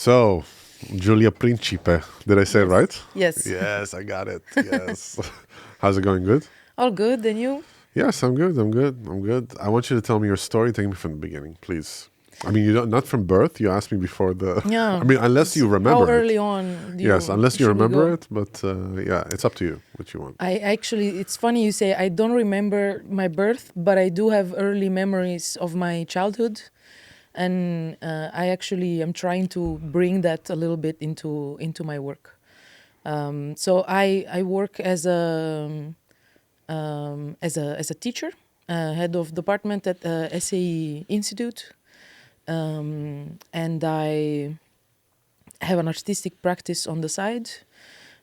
So, Giulia Principe. Did I say it right? Yes. Yes, I got it. Yes. How's it going? Good? All good. And you? Yes, I'm good. I'm good. I want you to tell me your story. Take me from the beginning, please. I mean, you don't, not from birth. You asked me before the... Yeah. I mean, unless you remember How it. early on do Yes, unless you should we remember go? it. But yeah, it's up to you what you want. I actually, it's funny you say I don't remember my birth, but I do have early memories of my childhood. And I actually am trying to bring that a little bit into my work. So I work as a teacher, head of department at SAE Institute, and I have an artistic practice on the side.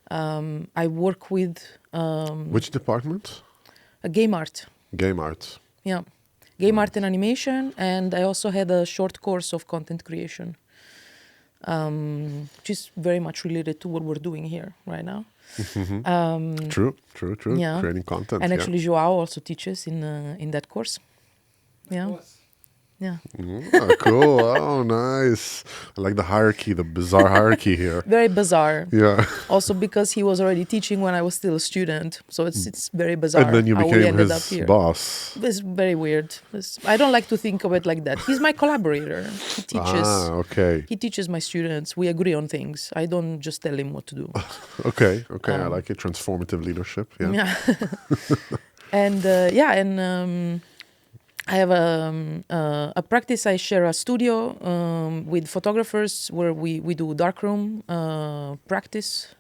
I work with Which department? a game art. Game art. Yeah, game art and animation, and I also had a short course of content creation, which is very much related to what we're doing here right now. True. Yeah. Creating content. And yeah. actually, Joao also teaches in that course. Yeah. Yeah. Oh, cool. Oh, nice. I like the hierarchy, the bizarre hierarchy here. Very bizarre. Yeah. Also because he was already teaching when I was still a student, so it's very bizarre. And then you how we became ended up his here. boss. It's very weird. I don't like to think of it like that. He's my collaborator. He teaches. Okay. He teaches my students. We agree on things. I don't just tell him what to do. Okay. I like it. Transformative leadership. Yeah. Yeah. And I have a practice. I share a studio with photographers where we do darkroom practice,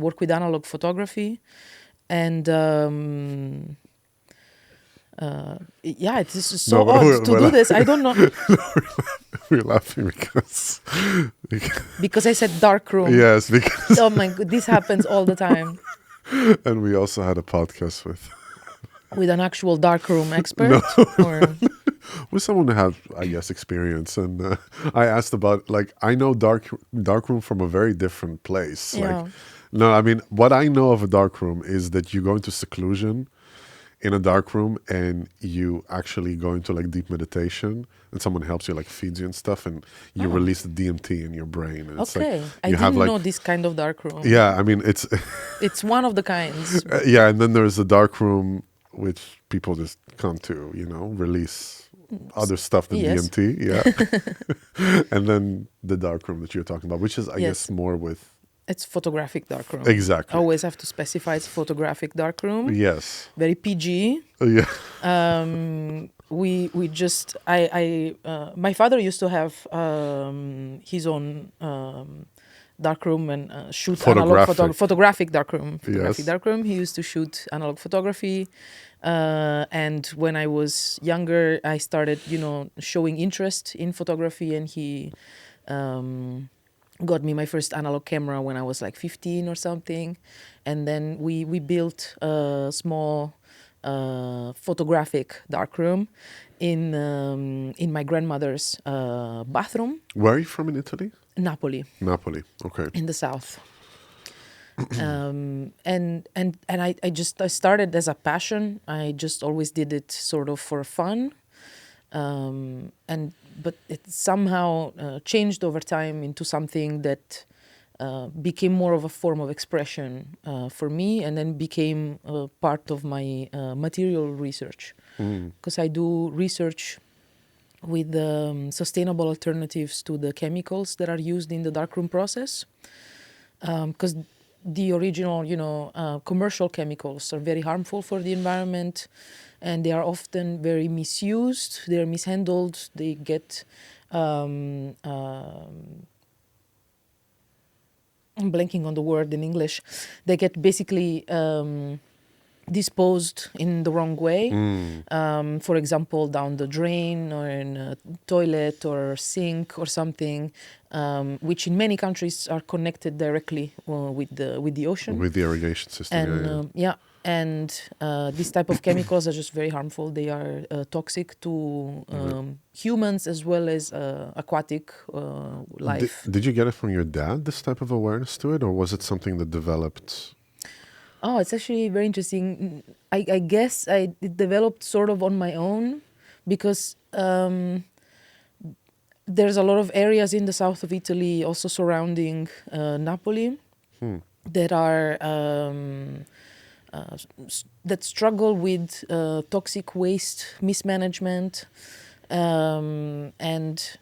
work with analog photography, and it is so odd to do this. I don't know. We're laughing Because I said darkroom. Yes, because Oh my god, this happens all the time. and we also had a podcast With an actual darkroom expert? Or with someone who had, I guess, experience, and I asked about, like, I know darkroom from a very different place. Yeah. Like, no, I mean, what I know of a darkroom is that you go into seclusion in a darkroom and you actually go into like deep meditation, and someone helps you, like feeds you and stuff, and you release the DMT in your brain. And it's okay, like, I you didn't have, like, know this kind of darkroom. Yeah, I mean, it's It's one of the kinds. yeah, and then there's a darkroom which people just come to, release other stuff than Yes. DMT. Yeah. And then the darkroom that you're talking about, which is, I Yes. guess, more with... It's photographic darkroom. Exactly. Always have to specify it's photographic darkroom. Yes. Very PG. Yeah. We just my father used to have his own darkroom and shoot analog photographic darkroom. Yes. Darkroom. He used to shoot analog photography. And when I was younger, I started, showing interest in photography, and he got me my first analog camera when I was like 15 or something. And then we built a small photographic darkroom in my grandmother's bathroom. Where are you from in Italy? Napoli, Okay. in the south. And I started as a passion. I just always did it sort of for fun. But it somehow changed over time into something that became more of a form of expression for me, and then became part of my material research. Because I do research with sustainable alternatives to the chemicals that are used in the darkroom process. Because the original, commercial chemicals are very harmful for the environment, and they are often very misused. They are mishandled. They get I'm blanking on the word in English. They get basically disposed in the wrong way. For example, down the drain or in a toilet or sink or something, which in many countries are connected directly with the ocean. With the irrigation system. And and these type of chemicals are just very harmful. They are toxic to humans as well as aquatic life. Did you get it from your dad, this type of awareness to it, or was it something that developed? Oh, it's actually very interesting. I guess it developed sort of on my own, because there's a lot of areas in the south of Italy, also surrounding Napoli, that are that struggle with toxic waste mismanagement, and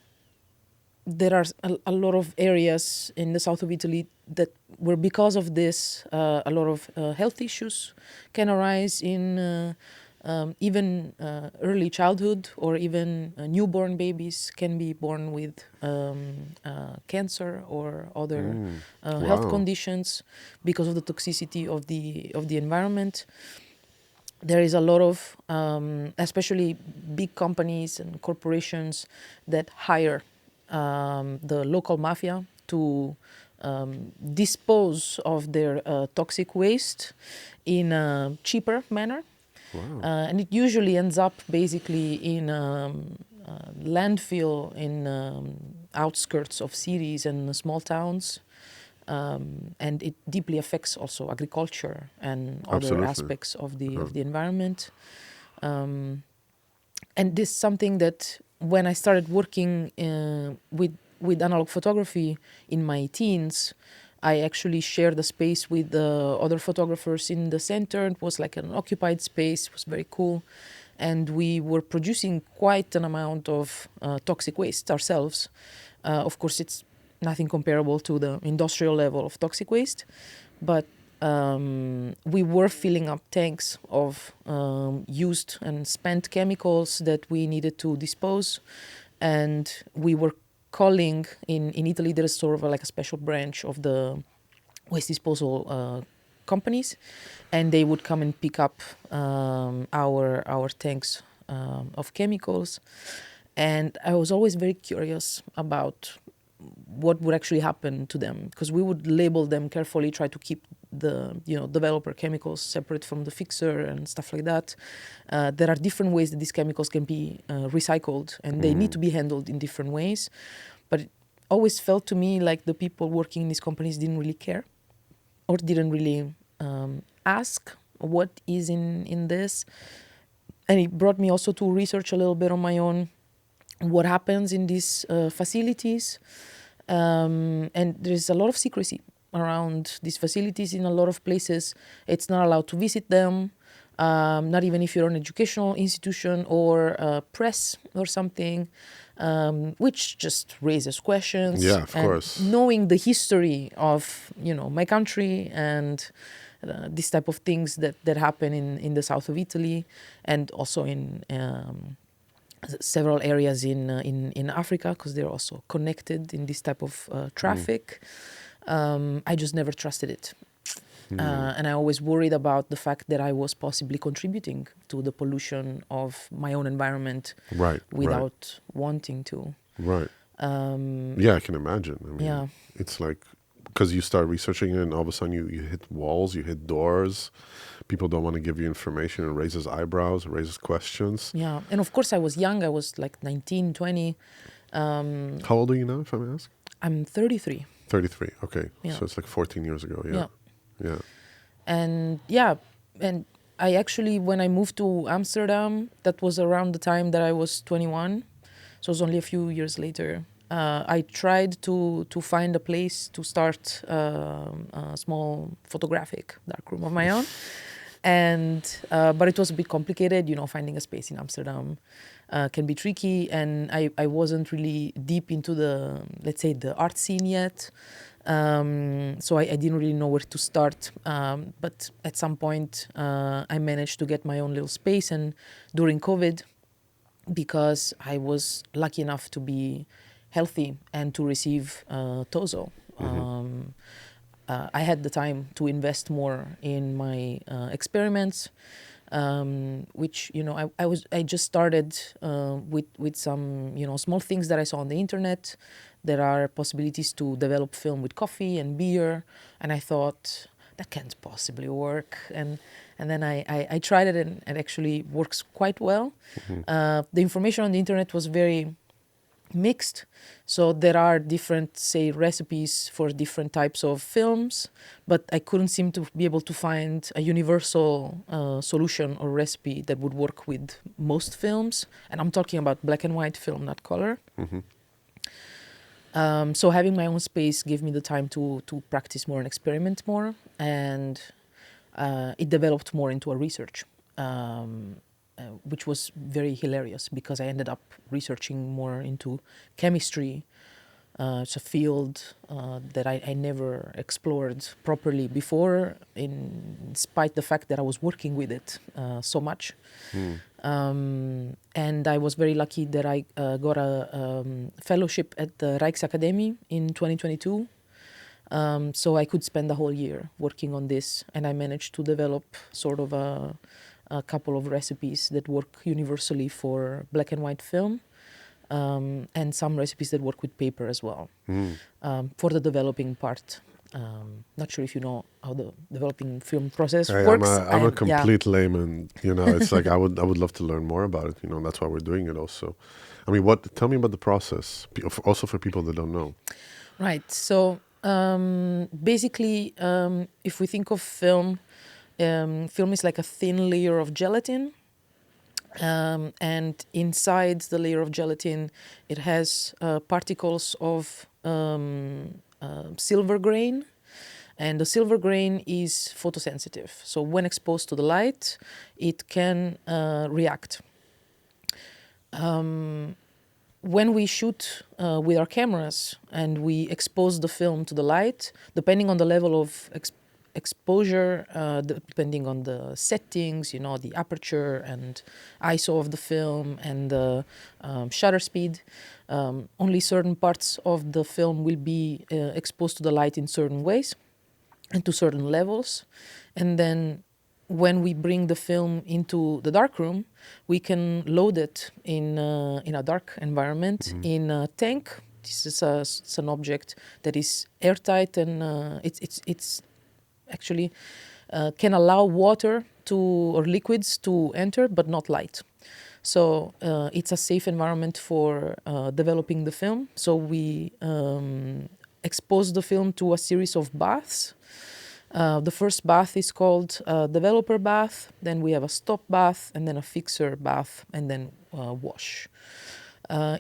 there are a lot of areas in the south of Italy that where because of this a lot of health issues can arise in even early childhood, or even newborn babies can be born with cancer or other health Wow. conditions because of the toxicity of the environment. There is a lot of especially big companies and corporations that hire the local mafia to dispose of their toxic waste in a cheaper manner. Wow. And it usually ends up basically in landfill in outskirts of cities and small towns. And it deeply affects also agriculture and other Absolutely. aspects of the environment. And this is something that when I started working with analog photography in my teens, I actually shared the space with other photographers in the center. It was like an occupied space. It was very cool. And we were producing quite an amount of toxic waste ourselves. Of course, it's nothing comparable to the industrial level of toxic waste, but we were filling up tanks of used and spent chemicals that we needed to dispose. And we were calling, in Italy, there is sort of like a special branch of the waste disposal companies, and they would come and pick up our tanks of chemicals. And I was always very curious about what would actually happen to them, because we would label them carefully, try to keep the developer chemicals separate from the fixer and stuff like that. There are different ways that these chemicals can be recycled, and they need to be handled in different ways. But it always felt to me like the people working in these companies didn't really care, or didn't really ask what is in this. And it brought me also to research a little bit on my own what happens in these facilities. And there's a lot of secrecy around these facilities in a lot of places. It's not allowed to visit them, not even if you're an educational institution or press or something, which just raises questions. Yeah, of and course. Knowing the history of my country and this type of things that happen in the south of Italy, and also in several areas in Africa, because they're also connected in this type of traffic. I just never trusted it. And I always worried about the fact that I was possibly contributing to the pollution of my own environment, Right. without wanting to. Right. Yeah, I can imagine. I mean, Yeah. it's like, because you start researching it and all of a sudden you hit walls, you hit doors. People don't want to give you information. It raises eyebrows, it raises questions. Yeah. And of course I was young. I was like 19, 20. How old are you now, if I may ask? I'm 33. 33. Okay. Yeah. So it's like 14 years ago. Yeah. Yeah. And I actually, when I moved to Amsterdam, that was around the time that I was 21. So it was only a few years later. I tried to find a place to start a small photographic darkroom of my own. And but it was a bit complicated, finding a space in Amsterdam can be tricky. And I wasn't really deep into the, let's say, the art scene yet. So I didn't really know where to start. But at some point, I managed to get my own little space. And during COVID, because I was lucky enough to be healthy and to receive TOZO, I had the time to invest more in my experiments, which I just started with some small things that I saw on the internet. There are possibilities to develop film with coffee and beer, and I thought that can't possibly work. And then I tried it, and it actually works quite well. The information on the internet was very mixed. So there are different, say, recipes for different types of films, but I couldn't seem to be able to find a universal solution or recipe that would work with most films. And I'm talking about black and white film, not color. So having my own space gave me the time to practice more and experiment more, and it developed more into a research, which was very hilarious because I ended up researching more into chemistry. It's a field that I never explored properly before, in spite the fact that I was working with it so much. And I was very lucky that I got a fellowship at the Rijksacademie in 2022. So I could spend the whole year working on this, and I managed to develop sort of a couple of recipes that work universally for black and white film. And some recipes that work with paper as well, for the developing part. Not sure if you know how the developing film process works. I'm a complete layman. It's like I would love to learn more about it. That's why we're doing it also. I mean, tell me about the process, also for people that don't know. Right. So basically, if we think of film, film is like a thin layer of gelatin. And inside the layer of gelatin, it has particles of silver grain, and the silver grain is photosensitive. So when exposed to the light, it can react. When we shoot with our cameras and we expose the film to the light, depending on the level of exposure, depending on the settings, the aperture and ISO of the film and the shutter speed, only certain parts of the film will be exposed to the light in certain ways and to certain levels. And then when we bring the film into the darkroom, we can load it in a dark environment in a tank. This is it's an object that is airtight, and it's actually can allow water or liquids to enter, but not light. So it's a safe environment for developing the film. So we expose the film to a series of baths. The first bath is called developer bath, then we have a stop bath, and then a fixer bath, and then wash.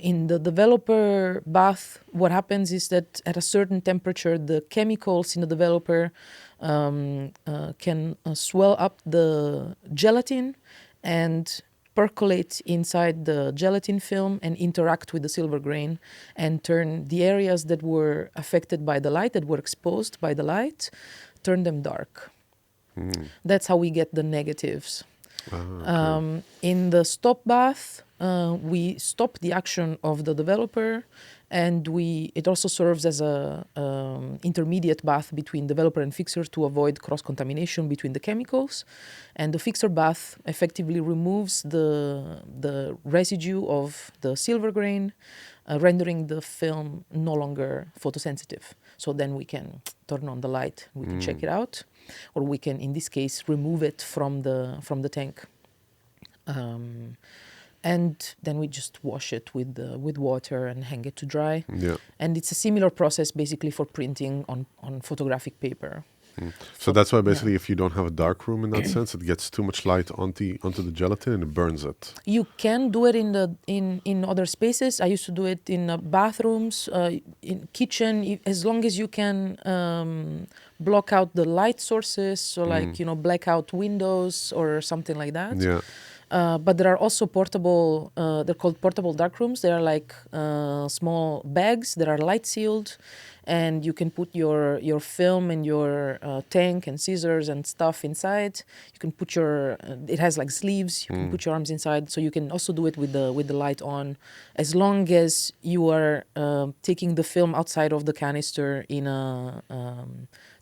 In the developer bath, what happens is that at a certain temperature, the chemicals in the developer can swell up the gelatin and percolate inside the gelatin film and interact with the silver grain and turn the areas that were affected by the light, that were exposed by the light, turn them dark. That's how we get the negatives. Okay. In the stop bath, we stop the action of the developer, and it also serves as a intermediate bath between developer and fixer to avoid cross-contamination between the chemicals. And the fixer bath effectively removes the residue of the silver grain, rendering the film no longer photosensitive. So then we can turn on the light, we can check it out, or we can, in this case, remove it from the tank. And then we just wash it with water and hang it to dry. Yeah. And it's a similar process basically for printing on photographic paper. So that's why basically if you don't have a dark room in that sense, it gets too much light onto the gelatin and it burns it. You can do it in other spaces. I used to do it in bathrooms, in kitchen, as long as you can block out the light sources, so like black out windows or something like that. Yeah. But there are also portable, they're called portable darkrooms. They are like small bags that are light sealed, and you can put your film and your tank and scissors and stuff inside. You can put it has like sleeves, you can put your arms inside, so you can also do it with the light on, as long as you are taking the film outside of the canister in a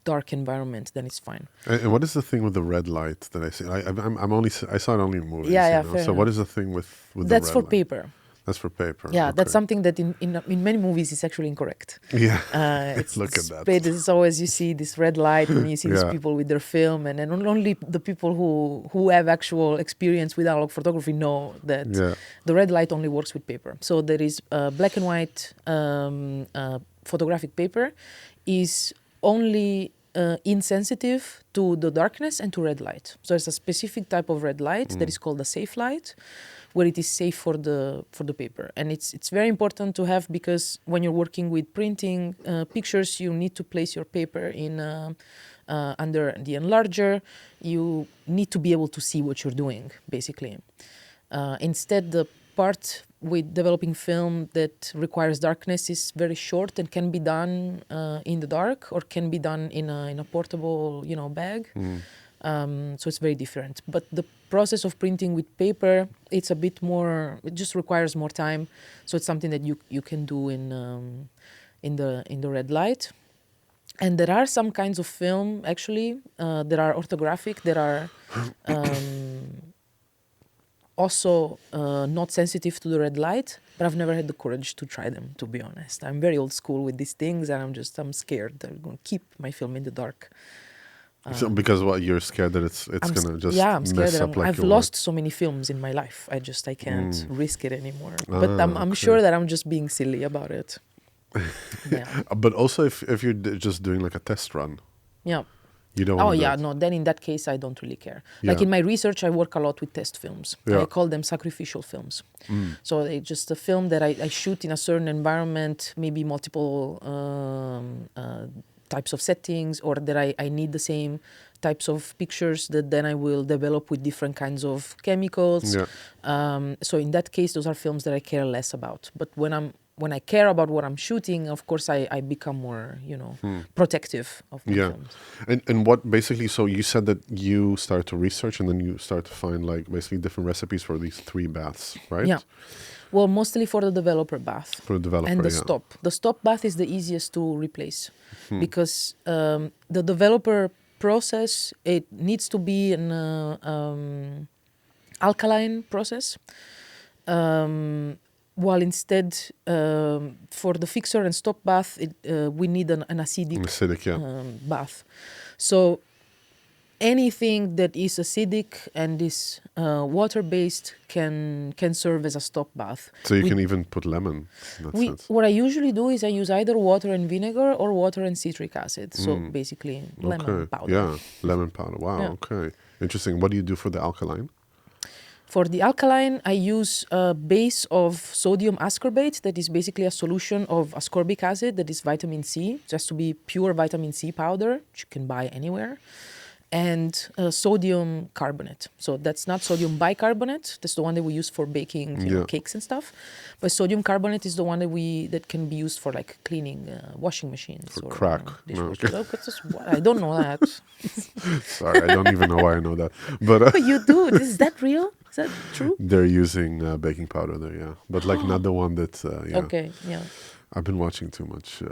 dark environment, then it's fine. And what is the thing with the red light that I see? I saw it only in movies. Yeah, so enough. What is the thing with the red light? That's for paper. That's for paper. Yeah, okay. That's something that in many movies is actually incorrect. Yeah, look at that. It's always, you see this red light and you see these people with their film, and then only the people who have actual experience with analog photography know that the red light only works with paper. So there is black and white photographic paper is only insensitive to the darkness and to red light. So there's a specific type of red light that is called a safe light, where it is safe for the paper. And it's very important to have, because when you're working with printing pictures, you need to place your paper in under the enlarger. You need to be able to see what you're doing, basically. Instead, the part with developing film that requires darkness is very short and can be done in the dark, or can be done in a portable, bag. So it's very different. But the process of printing with paper, it's a bit more. It just requires more time. So it's something that you can do in the red light. And there are some kinds of film actually that are orthographic, that are also not sensitive to the red light, but I've never had the courage to try them, to be honest. I'm very old school with these things, and I'm scared. I'm going to keep my film in the dark. So because what, you're scared that it's gonna just I'm scared mess that up like I've your lost so many films in my life. I can't risk it anymore. But I'm okay. sure that I'm just being silly about it. Yeah. But also, if you're just doing like a test run, Yeah. you don't. Oh want yeah, that. no, then in that case I don't really care. Yeah. Like in my research, I work a lot with test films. Yeah. I call them sacrificial films. So it's just a film that I shoot in a certain environment, maybe multiple types of settings, or that I need the same types of pictures that then I will develop with different kinds of chemicals. Yeah. So in that case, those are films that I care less about. But when I care about what I'm shooting, of course, I become more, protective of my Yeah. films. And what basically, so you said that you start to research and then you start to find like basically different recipes for these 3 baths, right? Yeah. Well, mostly for the developer bath. For the developer, And the yeah. stop. The stop bath is the easiest to replace because the developer process, it needs to be an alkaline process. While instead, for the fixer and stop bath, we need an acidic Acidic, yeah. bath. So anything that is acidic and is water-based can serve as a stop bath. So you can even put lemon in that sense. What I usually do is I use either water and vinegar or water and citric acid. So basically lemon powder. Yeah, lemon powder. Wow, Yeah. okay. Interesting. What do you do for the alkaline? For the alkaline, I use a base of sodium ascorbate, that is basically a solution of ascorbic acid, that is vitamin C. It has to be pure vitamin C powder, which you can buy anywhere. And sodium carbonate. So that's not sodium bicarbonate. That's the one that we use for baking cakes and stuff. But sodium carbonate is the one that can be used for like cleaning washing machines. For or crack. dishwashers. Oh, that's just what- I don't know that. Sorry, I don't even know why I know that. But But you do. Is that real? Is that true? they're using baking powder there, yeah. But like not the one that, yeah. Okay, yeah. I've been watching too much.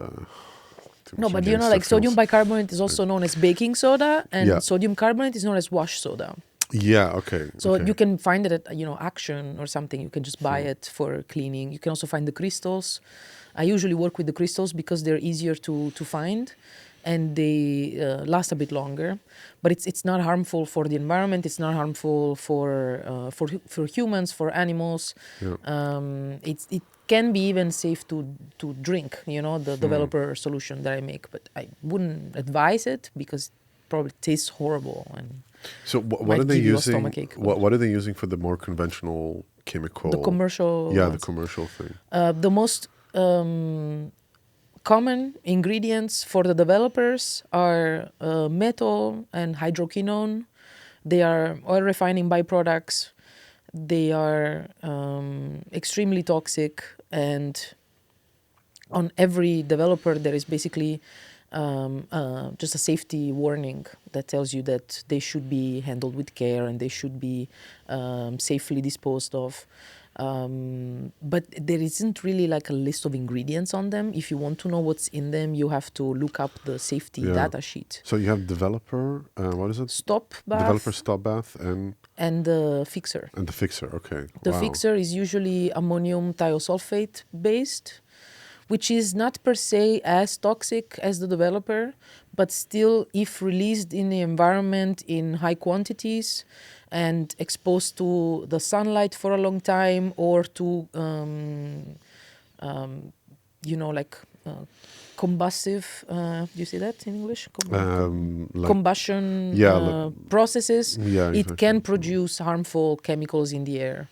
No, but like sodium bicarbonate is also known as baking soda, and sodium carbonate is known as wash soda. Yeah, okay. So okay. you can find it at Action or something. You can just buy it for cleaning. You can also find the crystals. I usually work with the crystals because they're easier to find, and they last a bit longer. But it's not harmful for the environment. It's not harmful for humans, for animals. Yeah. It can be even safe to drink. The developer solution that I make, but I wouldn't advise it because it probably tastes horrible and. So what are they using? What are they using for the more conventional chemical? The commercial. Yeah, ones. the commercial thing. The most common ingredients for the developers are methyl and hydroquinone. They are oil refining byproducts. They are extremely toxic, and on every developer there is basically just a safety warning that tells you that they should be handled with care and they should be safely disposed of. But there isn't really like a list of ingredients on them. If you want to know what's in them, you have to look up the safety data sheet. So you have developer, what is it? Stop bath. Developer stop bath and the fixer. And the fixer, okay. The fixer is usually ammonium thiosulfate based, which is not per se as toxic as the developer, but still, if released in the environment in high quantities and exposed to the sunlight for a long time, or to, combustive, do you say that in English? Like, Combustion yeah, like, processes, yeah, it exactly. can produce harmful chemicals in the air.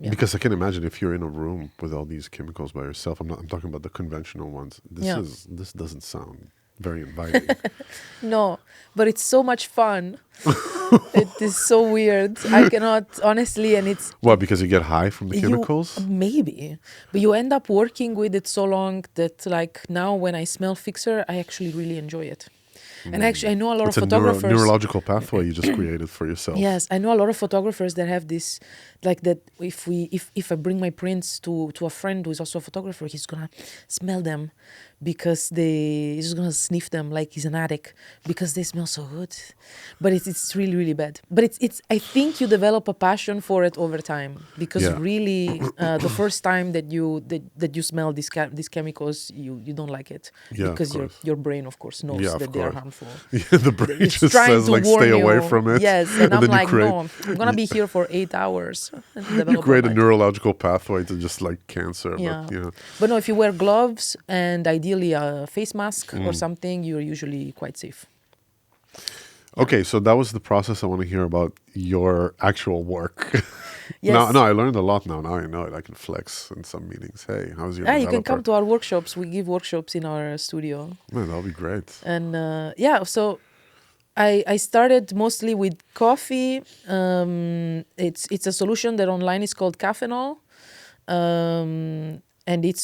Yeah. Because I can imagine if you're in a room with all these chemicals by yourself. I'm talking about the conventional ones. Yeah. This doesn't sound very inviting. No, but it's so much fun. It is so weird. I cannot honestly, and What? Because you get high from the you chemicals? maybe, but you end up working with it so long that like now when I smell fixer, I actually really enjoy it. And actually, I know a lot It's of a photographers. neurological pathway you just created for yourself. Yes, I know a lot of photographers that have this, like that. If I bring my prints to a friend who is also a photographer, he's gonna smell them because he's just gonna sniff them like he's an addict because they smell so good. But it's really really bad. But it's I think you develop a passion for it over time because Yeah. really the first time that you smell these chemicals, you don't like it Yeah, of because course. your brain of course knows Yeah, of that they are course. harmful. Yeah, the brain It's just trying says to like warn stay away you. from it. Yes, and I'm then like, no, I'm gonna be here for 8 hours. And you develop create a bite. neurological pathway to just like cancer. Yeah. But yeah. But no, if you wear gloves and ideally a face mask Mm. or something, you're usually quite safe. Okay, so that was the process. I want to hear about your actual work. Yes. No, I learned a lot now. Now I know it. I can flex in some meetings. Hey, how's your Yeah, developer? you can come to our workshops. We give workshops in our studio. Man, that'll be great. And so I started mostly with coffee. It's a solution that online is called Cafenol. And it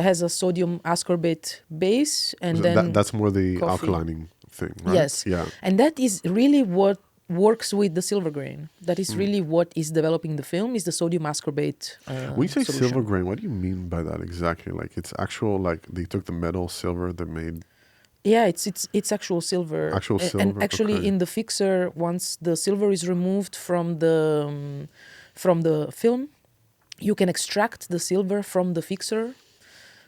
has a sodium ascorbate base and So then that's more the coffee. alkalining thing, right? Yes. Yeah. And that is really what works with the silver grain. That is really what is developing the film is the sodium ascorbate When you say solution. silver grain, what do you mean by that exactly? Like it's actual, like they took the metal silver, they made Yeah, it's actual silver. Actual And silver, actually okay. in the fixer, once the silver is removed from the film, you can extract the silver from the fixer,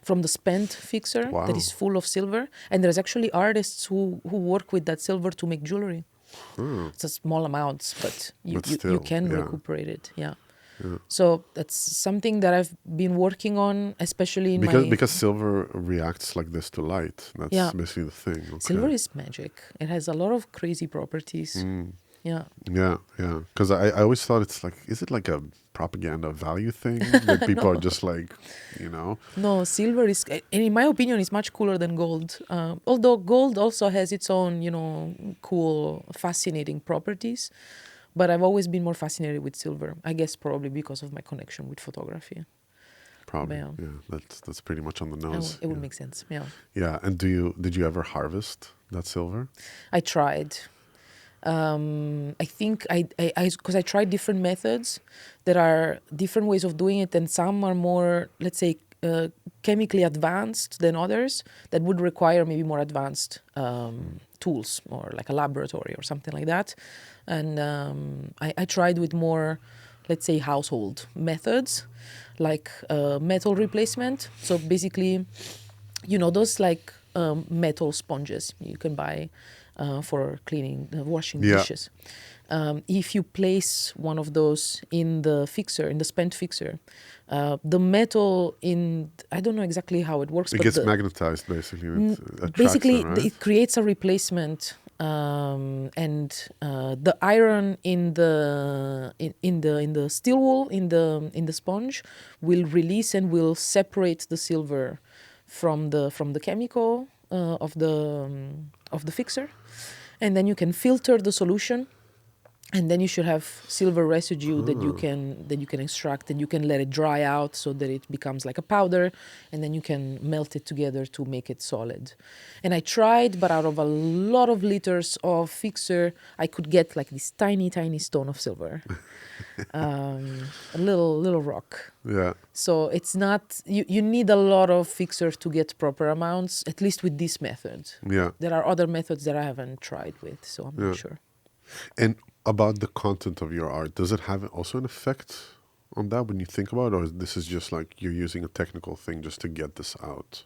from the spent fixer Wow. that is full of silver. And there's actually artists who work with that silver to make jewelry. It's a small amounts, but you still, can yeah. recuperate it. Yeah. So that's something that I've been working on, especially in because silver reacts like this to light. That's Yeah. basically the thing. Okay. Silver is magic. It has a lot of crazy properties. Yeah. Yeah. Because I always thought it's like, is it like a propaganda value thing that people are just like, you know? No, silver is, and in my opinion, is much cooler than gold. Although gold also has its own, cool, fascinating properties. But I've always been more fascinated with silver. I guess probably because of my connection with photography. Probably. Yeah. Yeah. That's pretty much on the nose. It would Yeah. make sense. Yeah. Yeah. And did you ever harvest that silver? I tried. I think because I tried different methods. There are different ways of doing it, and some are more, let's say, chemically advanced than others that would require maybe more advanced tools or like a laboratory or something like that. And I tried with more, let's say, household methods like metal replacement. So basically, those like metal sponges you can buy for cleaning, washing dishes. If you place one of those in the fixer, in the spent fixer, the metal I don't know exactly how it works. It but gets magnetized basically. It attracts basically, them, right? it creates a replacement, and the iron in the steel wool in the sponge will release and will separate the silver from the chemical of the fixer, and then you can filter the solution. And then you should have silver residue that you can extract, and you can let it dry out so that it becomes like a powder, and then you can melt it together to make it solid. And I tried, but out of a lot of liters of fixer, I could get like this tiny, tiny stone of silver, a little rock. Yeah. So it's not you need a lot of fixer to get proper amounts, at least with this method. Yeah. There are other methods that I haven't tried with, so I'm not sure. And about the content of your art, does it have also an effect on that when you think about it, or this is just like you're using a technical thing just to get this out?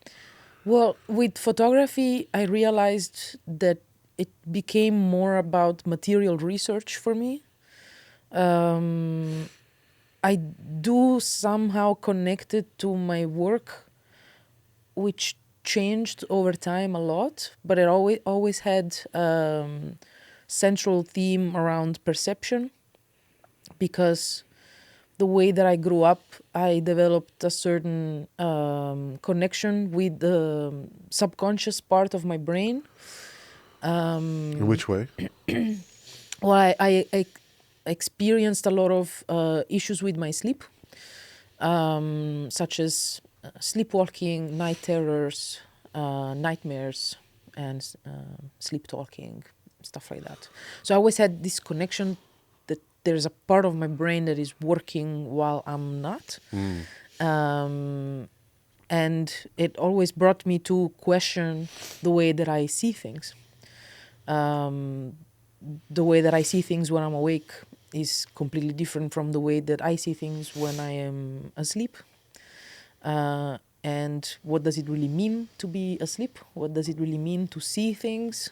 Well, with photography, I realized that it became more about material research for me. I do somehow connect it to my work, which changed over time a lot, but it always had central theme around perception, because the way that I grew up, I developed a certain connection with the subconscious part of my brain. In which way? Well, I experienced a lot of issues with my sleep, such as sleepwalking, night terrors, nightmares, and sleep talking, stuff like that. So I always had this connection that there's a part of my brain that is working while I'm not. And it always brought me to question the way that I see things. The way that I see things when I'm awake is completely different from the way that I see things when I am asleep. And what does it really mean to be asleep? What does it really mean to see things?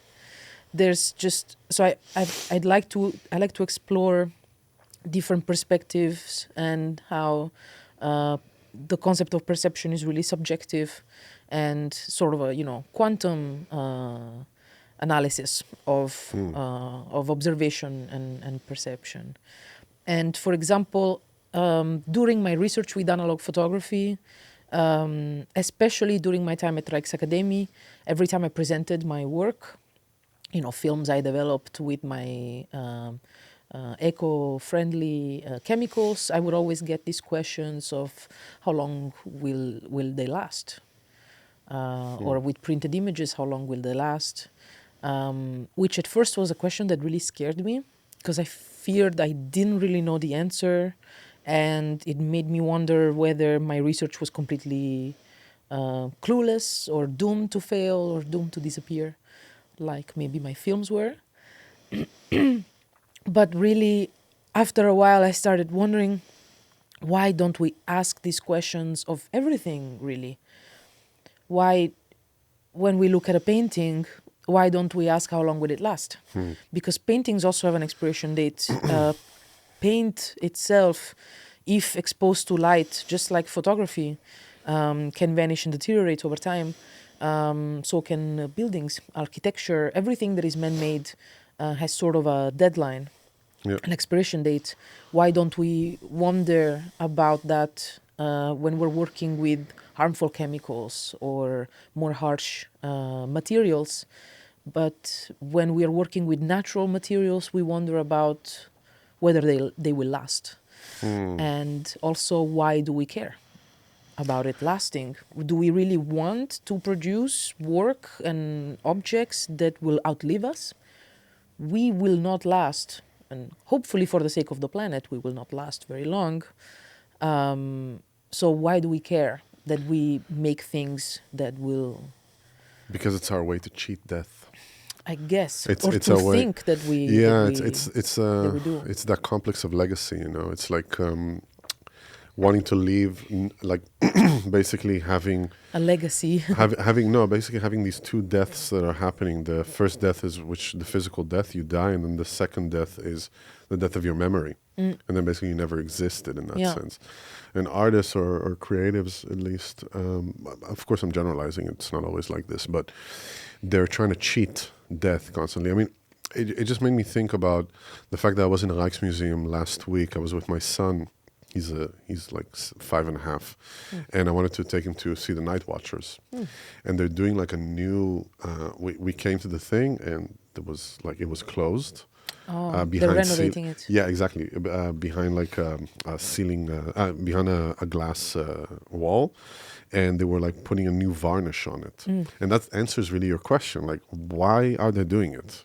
There's just I'd like to explore different perspectives and how the concept of perception is really subjective, and sort of a quantum analysis of observation and perception. And for example, during my research with analog photography, especially during my time at Rijksacademie, every time I presented my work, films I developed with my eco-friendly chemicals, I would always get these questions of how long will they last? Or with printed images, how long will they last? Which at first was a question that really scared me, because I feared I didn't really know the answer, and it made me wonder whether my research was completely clueless or doomed to fail or doomed to disappear, like maybe my films were. But really, after a while, I started wondering, why don't we ask these questions of everything, really? Why, when we look at a painting, why don't we ask how long will it last? Because paintings also have an expiration date. Paint itself, if exposed to light, just like photography, can vanish and deteriorate over time. So can buildings, architecture, everything that is man-made has sort of a deadline, an expiration date. Why don't we wonder about that when we're working with harmful chemicals or more harsh materials? But when we are working with natural materials, we wonder about whether they will last. And also, why do we care about it lasting? Do we really want to produce work and objects that will outlive us? We will not last, and hopefully for the sake of the planet, we will not last very long. So why do we care that we make things that will... Because it's our way to cheat death. I guess, It's to a way. think that we That we do. It's that complex of legacy. It's like wanting to leave, basically having a legacy. Basically having these two deaths that are happening. The first death is the physical death, you die, and then the second death is the death of your memory, and then basically you never existed in that sense. And artists or creatives, at least, of course I'm generalizing, it's not always like this, but they're trying to cheat death constantly. I mean, it just made me think about the fact that I was in the Rijksmuseum last week. I was with my son. He's like 5.5, and I wanted to take him to see the Night Watchers. And they're doing like a new. We came to the thing, and it was closed. Behind they're renovating it. Yeah, exactly. Behind like a ceiling, behind a glass wall, and they were like putting a new varnish on it. And that answers really your question, like, why are they doing it?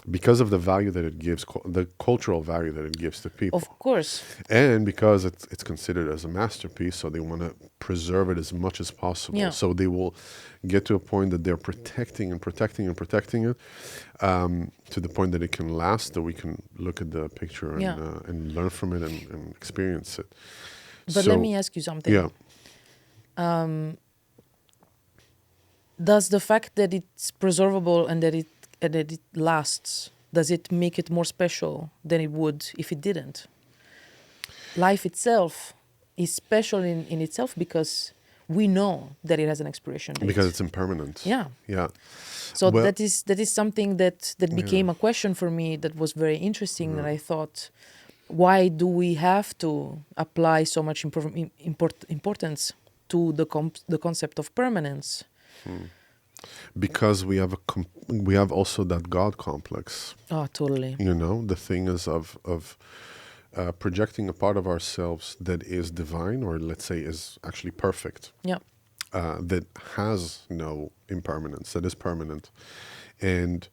Because of the value that it gives, the cultural value that it gives to people. Of course. And because it's considered as a masterpiece, so they want to preserve it as much as possible. Yeah. So they will get to a point that they're protecting and protecting and protecting it, to the point that it can last, that we can look at the picture and learn from it and experience it. But let me ask you something. Yeah. Does the fact that it's preservable and that it lasts, does it make it more special than it would if it didn't? Life itself is special in itself because we know that it has an expiration date. Because it's impermanent. Yeah. Yeah. So Well- that is something that became a question for me that was very interesting. That I thought, why do we have to apply so much importance to the concept of permanence? Because we have also that God complex. Oh, totally. You know, the thing is of projecting a part of ourselves that is divine, or let's say is actually perfect, Yeah. that has no impermanence, that is permanent, and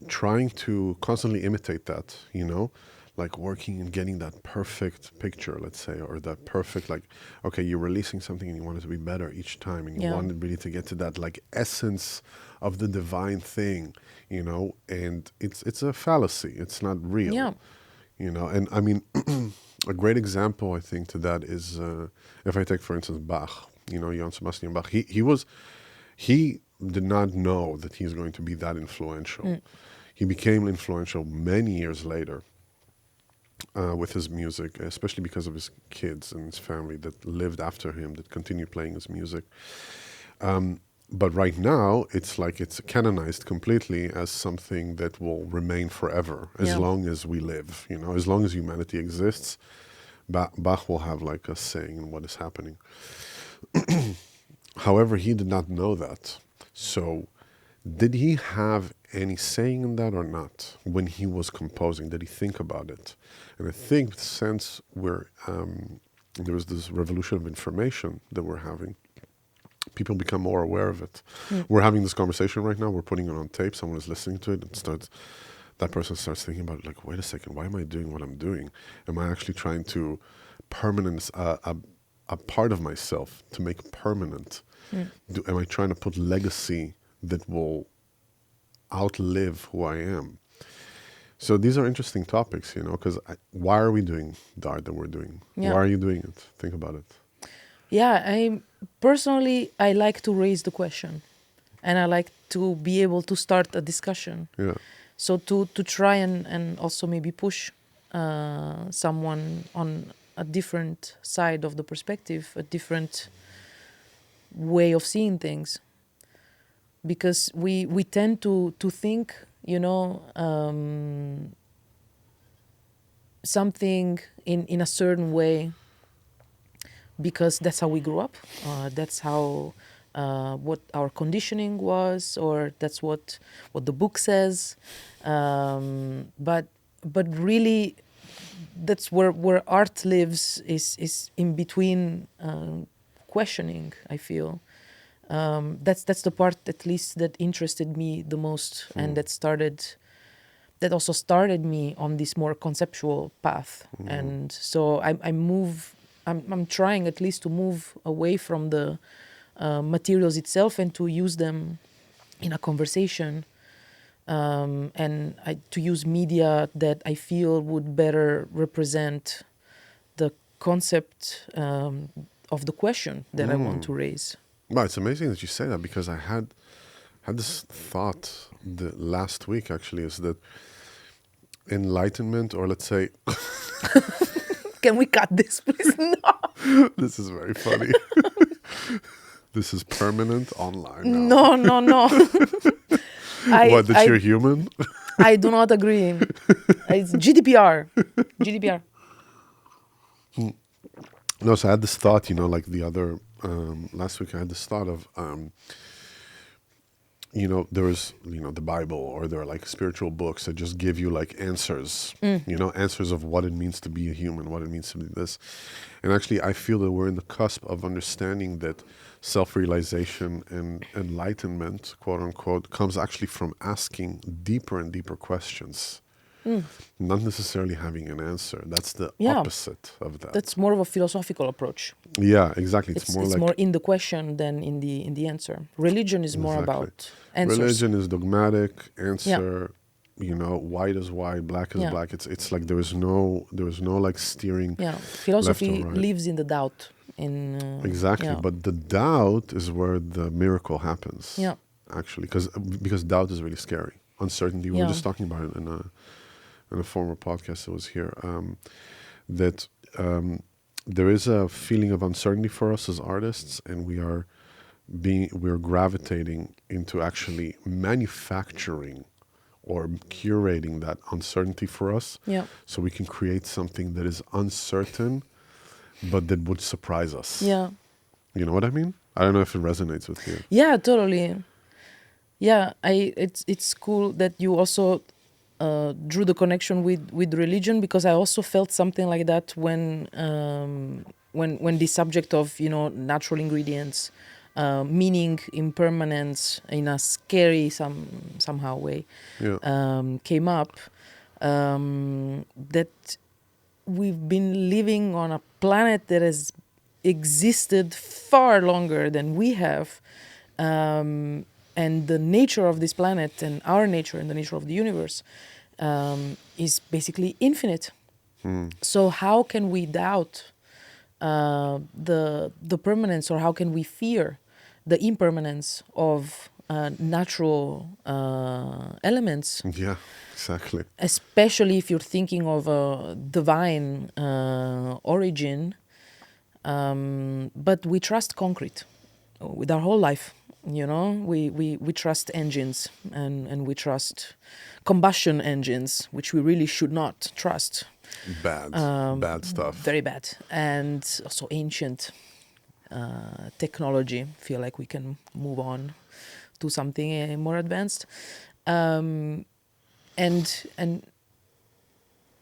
trying to constantly imitate that, you know, like working and getting that perfect picture, let's say, or that perfect, like, okay, you're releasing something and you want it to be better each time, and you want it really to get to that like essence of the divine thing, you know, and it's a fallacy. It's not real. Yeah. You know, and I mean, a great example, I think, to that is if I take, for instance, Bach, you know, Johann Sebastian Bach. He did not know that he's going to be that influential. He became influential many years later with his music, especially because of his kids and his family that lived after him, that continued playing his music. But right now, it's like it's canonized completely as something that will remain forever, as long as we live. You know, as long as humanity exists, Bach will have like a saying in what is happening. However, he did not know that. So, did he have any saying in that or not when he was composing? Did he think about it? And I think since there was this revolution of information that we're having, people become more aware of it. We're having this conversation right now. We're putting it on tape. Someone is listening to it. That person starts thinking about it, like, wait a second, why am I doing what I'm doing? Am I actually trying to permanence a part of myself to make permanent? Am I trying to put legacy that will outlive who I am? So these are interesting topics, you know, because why are we doing the art that we're doing? Yeah. Why are you doing it? Think about it. Yeah, I like to raise the question, and I like to be able to start a discussion. Yeah. So to try and also maybe push someone on a different side of the perspective, a different way of seeing things. Because we tend to think, you know, something in a certain way, because that's how we grew up. That's how what our conditioning was, or that's what the book says. But really, that's where art lives, is in between questioning, I feel. That's the part, at least, that interested me the most, and that also started me on this more conceptual path. And so I'm trying at least to move away from the materials itself and to use them in a conversation, and to use media that I feel would better represent the concept of the question that I want to raise. Well, it's amazing that you say that, because I had this thought the last week, actually, is that enlightenment, or let's say... Can we cut this, please? No. This is very funny. This is permanent online now. No. What, that you're human? I do not agree. It's GDPR. GDPR. No, so I had this thought, you know, like the other... last week I had this thought of... you know, there was, you know, the Bible, or there are like spiritual books that just give you like answers, you know, answers of what it means to be a human, what it means to be this. And actually, I feel that we're in the cusp of understanding that self-realization and enlightenment, quote unquote, comes actually from asking deeper and deeper questions, not necessarily having an answer. That's the opposite of that. That's more of a philosophical approach. Yeah, exactly. It's more like more in the question than in the answer. Religion is more about answers. Religion is dogmatic. Answer, you know, white is white, black is black. It's like there is no like steering. Yeah, philosophy left or right. lives in the doubt. Exactly, but the doubt is where the miracle happens. Yeah, actually, because doubt is really scary. Uncertainty. We were just talking about it in a former podcast that was here. That there is a feeling of uncertainty for us as artists, and we're gravitating into actually manufacturing or curating that uncertainty for us, Yeah. so we can create something that is uncertain but that would surprise us. Yeah. You know what I mean? I don't know if it resonates with you. Yeah, totally. Yeah, it's cool that you also drew the connection with religion, because I also felt something like that when the subject of, you know, natural ingredients, meaning impermanence in a scary somehow way, Yeah. came up. That we've been living on a planet that has existed far longer than we have. And the nature of this planet and our nature and the nature of the universe is basically infinite. So how can we doubt the permanence, or how can we fear the impermanence of natural elements, Yeah, exactly. especially if you're thinking of a divine origin? But we trust concrete with our whole life. You know, we trust engines, and we trust combustion engines, which we really should not trust. Bad stuff. Very bad. And also ancient technology. Feel like we can move on to something more advanced. And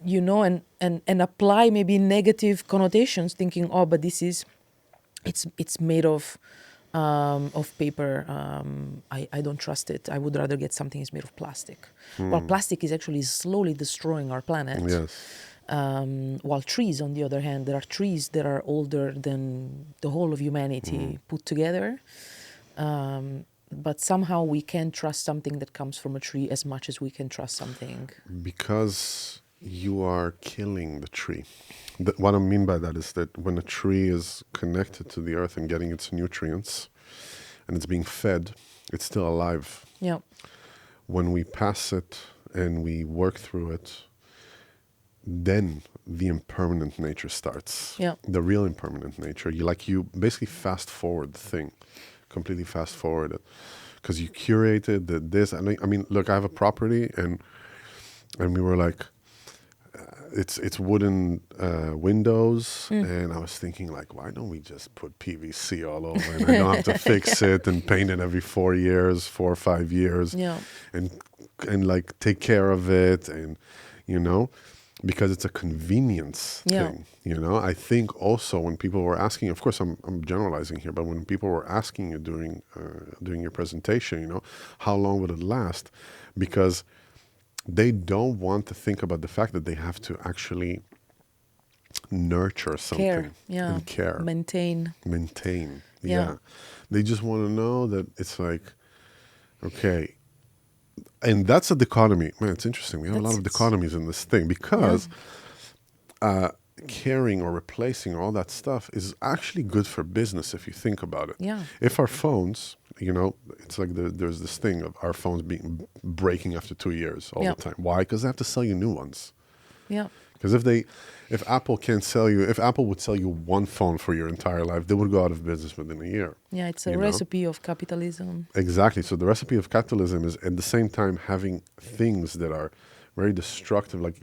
you know, and apply maybe negative connotations, thinking, oh, but this is, it's made of paper. I don't trust it. I would rather get something that's made of plastic. While plastic is actually slowly destroying our planet. Yes. While trees, on the other hand, there are trees that are older than the whole of humanity put together. But somehow we can't trust something that comes from a tree as much as we can trust something. Because you are killing the tree. What I mean by that is that when a tree is connected to the earth and getting its nutrients and it's being fed, it's still alive. Yeah. When we pass it and we work through it, then the impermanent nature starts. Yeah. The real impermanent nature. You basically fast forward the thing, completely fast forward it, because you curated this. And I mean, look, I have a property, and we were like, it's wooden windows, and I was thinking, like, why don't we just put PVC all over, and I don't have to fix it and paint it every 4 or 5 years, Yeah. and like take care of it, and you know, because it's a convenience thing. You know, I think also when people were asking, of course I'm generalizing here, but when people were asking you during your presentation, you know, how long would it last, because they don't want to think about the fact that they have to actually nurture something. Care. Yeah. And care. Maintain. Yeah. They just want to know that it's like, okay. And that's a dichotomy. Man, it's interesting. We have a lot of dichotomies in this thing, because caring or replacing all that stuff is actually good for business if you think about it. Yeah. If our phones, you know, it's like there's this thing of our phones being breaking after 2 years all the time. Why? Because they have to sell you new ones. Yeah. Because if Apple would sell you one phone for your entire life, they would go out of business within a year. Yeah, it's a recipe of capitalism. Exactly. So the recipe of capitalism is at the same time having things that are very destructive, like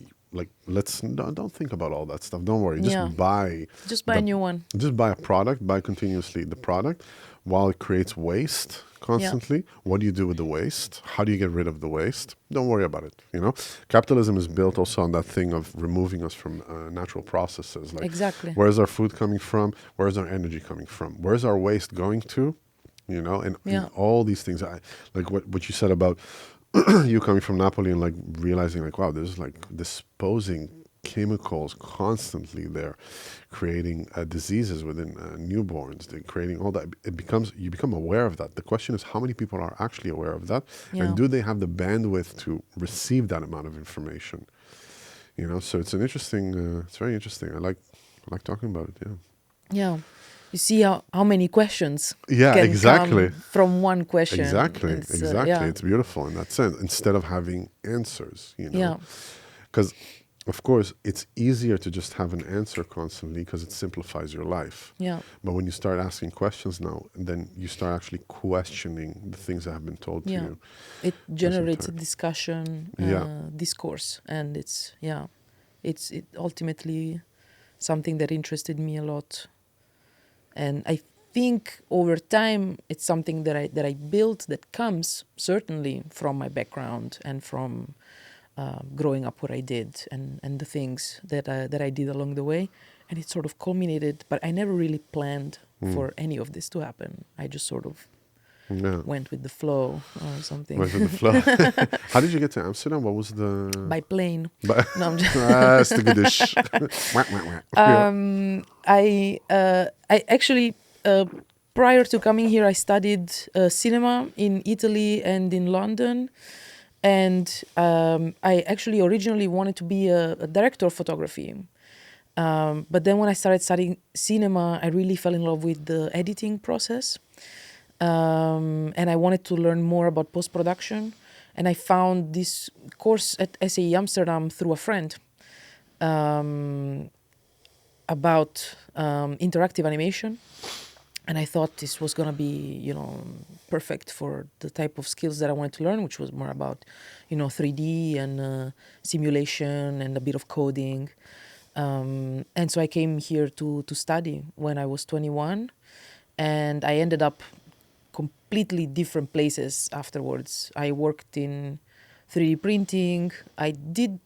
don't think about all that stuff. Don't worry. Just buy a new one. Just buy a product, buy continuously the product, while it creates waste constantly. What do you do with the waste? How do you get rid of the waste? Don't worry about it. You know, capitalism is built also on that thing of removing us from natural processes. Like, exactly. Where's our food coming from? Where's our energy coming from? Where's our waste going to? You know, and all these things. Like what you said about you coming from Napoli and like realizing like, wow, there's like disposing chemicals constantly there, creating diseases within newborns, creating all that. You become aware of that. The question is, how many people are actually aware of that, and do they have the bandwidth to receive that amount of information? You know, so it's it's very interesting. I like talking about it. Yeah. You see how many questions can come from one question. Exactly. It's beautiful in that sense. Instead of having answers, you know. Because of course, it's easier to just have an answer constantly because it simplifies your life. Yeah. But when you start asking questions now, then you start actually questioning the things that have been told to Yeah. you. It this generates a entire- discussion, Yeah. discourse, and it's it ultimately something that interested me a lot. And I think over time it's something that I built that comes certainly from my background and from growing up what I did and the things that I did along the way. And it sort of culminated, but I never really planned for any of this to happen. I just sort of Yeah. went with the flow or something. Went with the flow. How did you get to Amsterdam? What was the... By plane. But No, I'm just that's the goodish. Yeah. I actually prior to coming here, I studied cinema in Italy and in London, and I actually originally wanted to be a director of photography. But then when I started studying cinema, I really fell in love with the editing process, and I wanted to learn more about post-production. And I found this course at SAE Amsterdam through a friend. About interactive animation, and I thought this was gonna be, perfect for the type of skills that I wanted to learn, which was more about, 3D and simulation and a bit of coding. And so I came here to study when I was 21, and I ended up completely different places afterwards. I worked in 3D printing. I did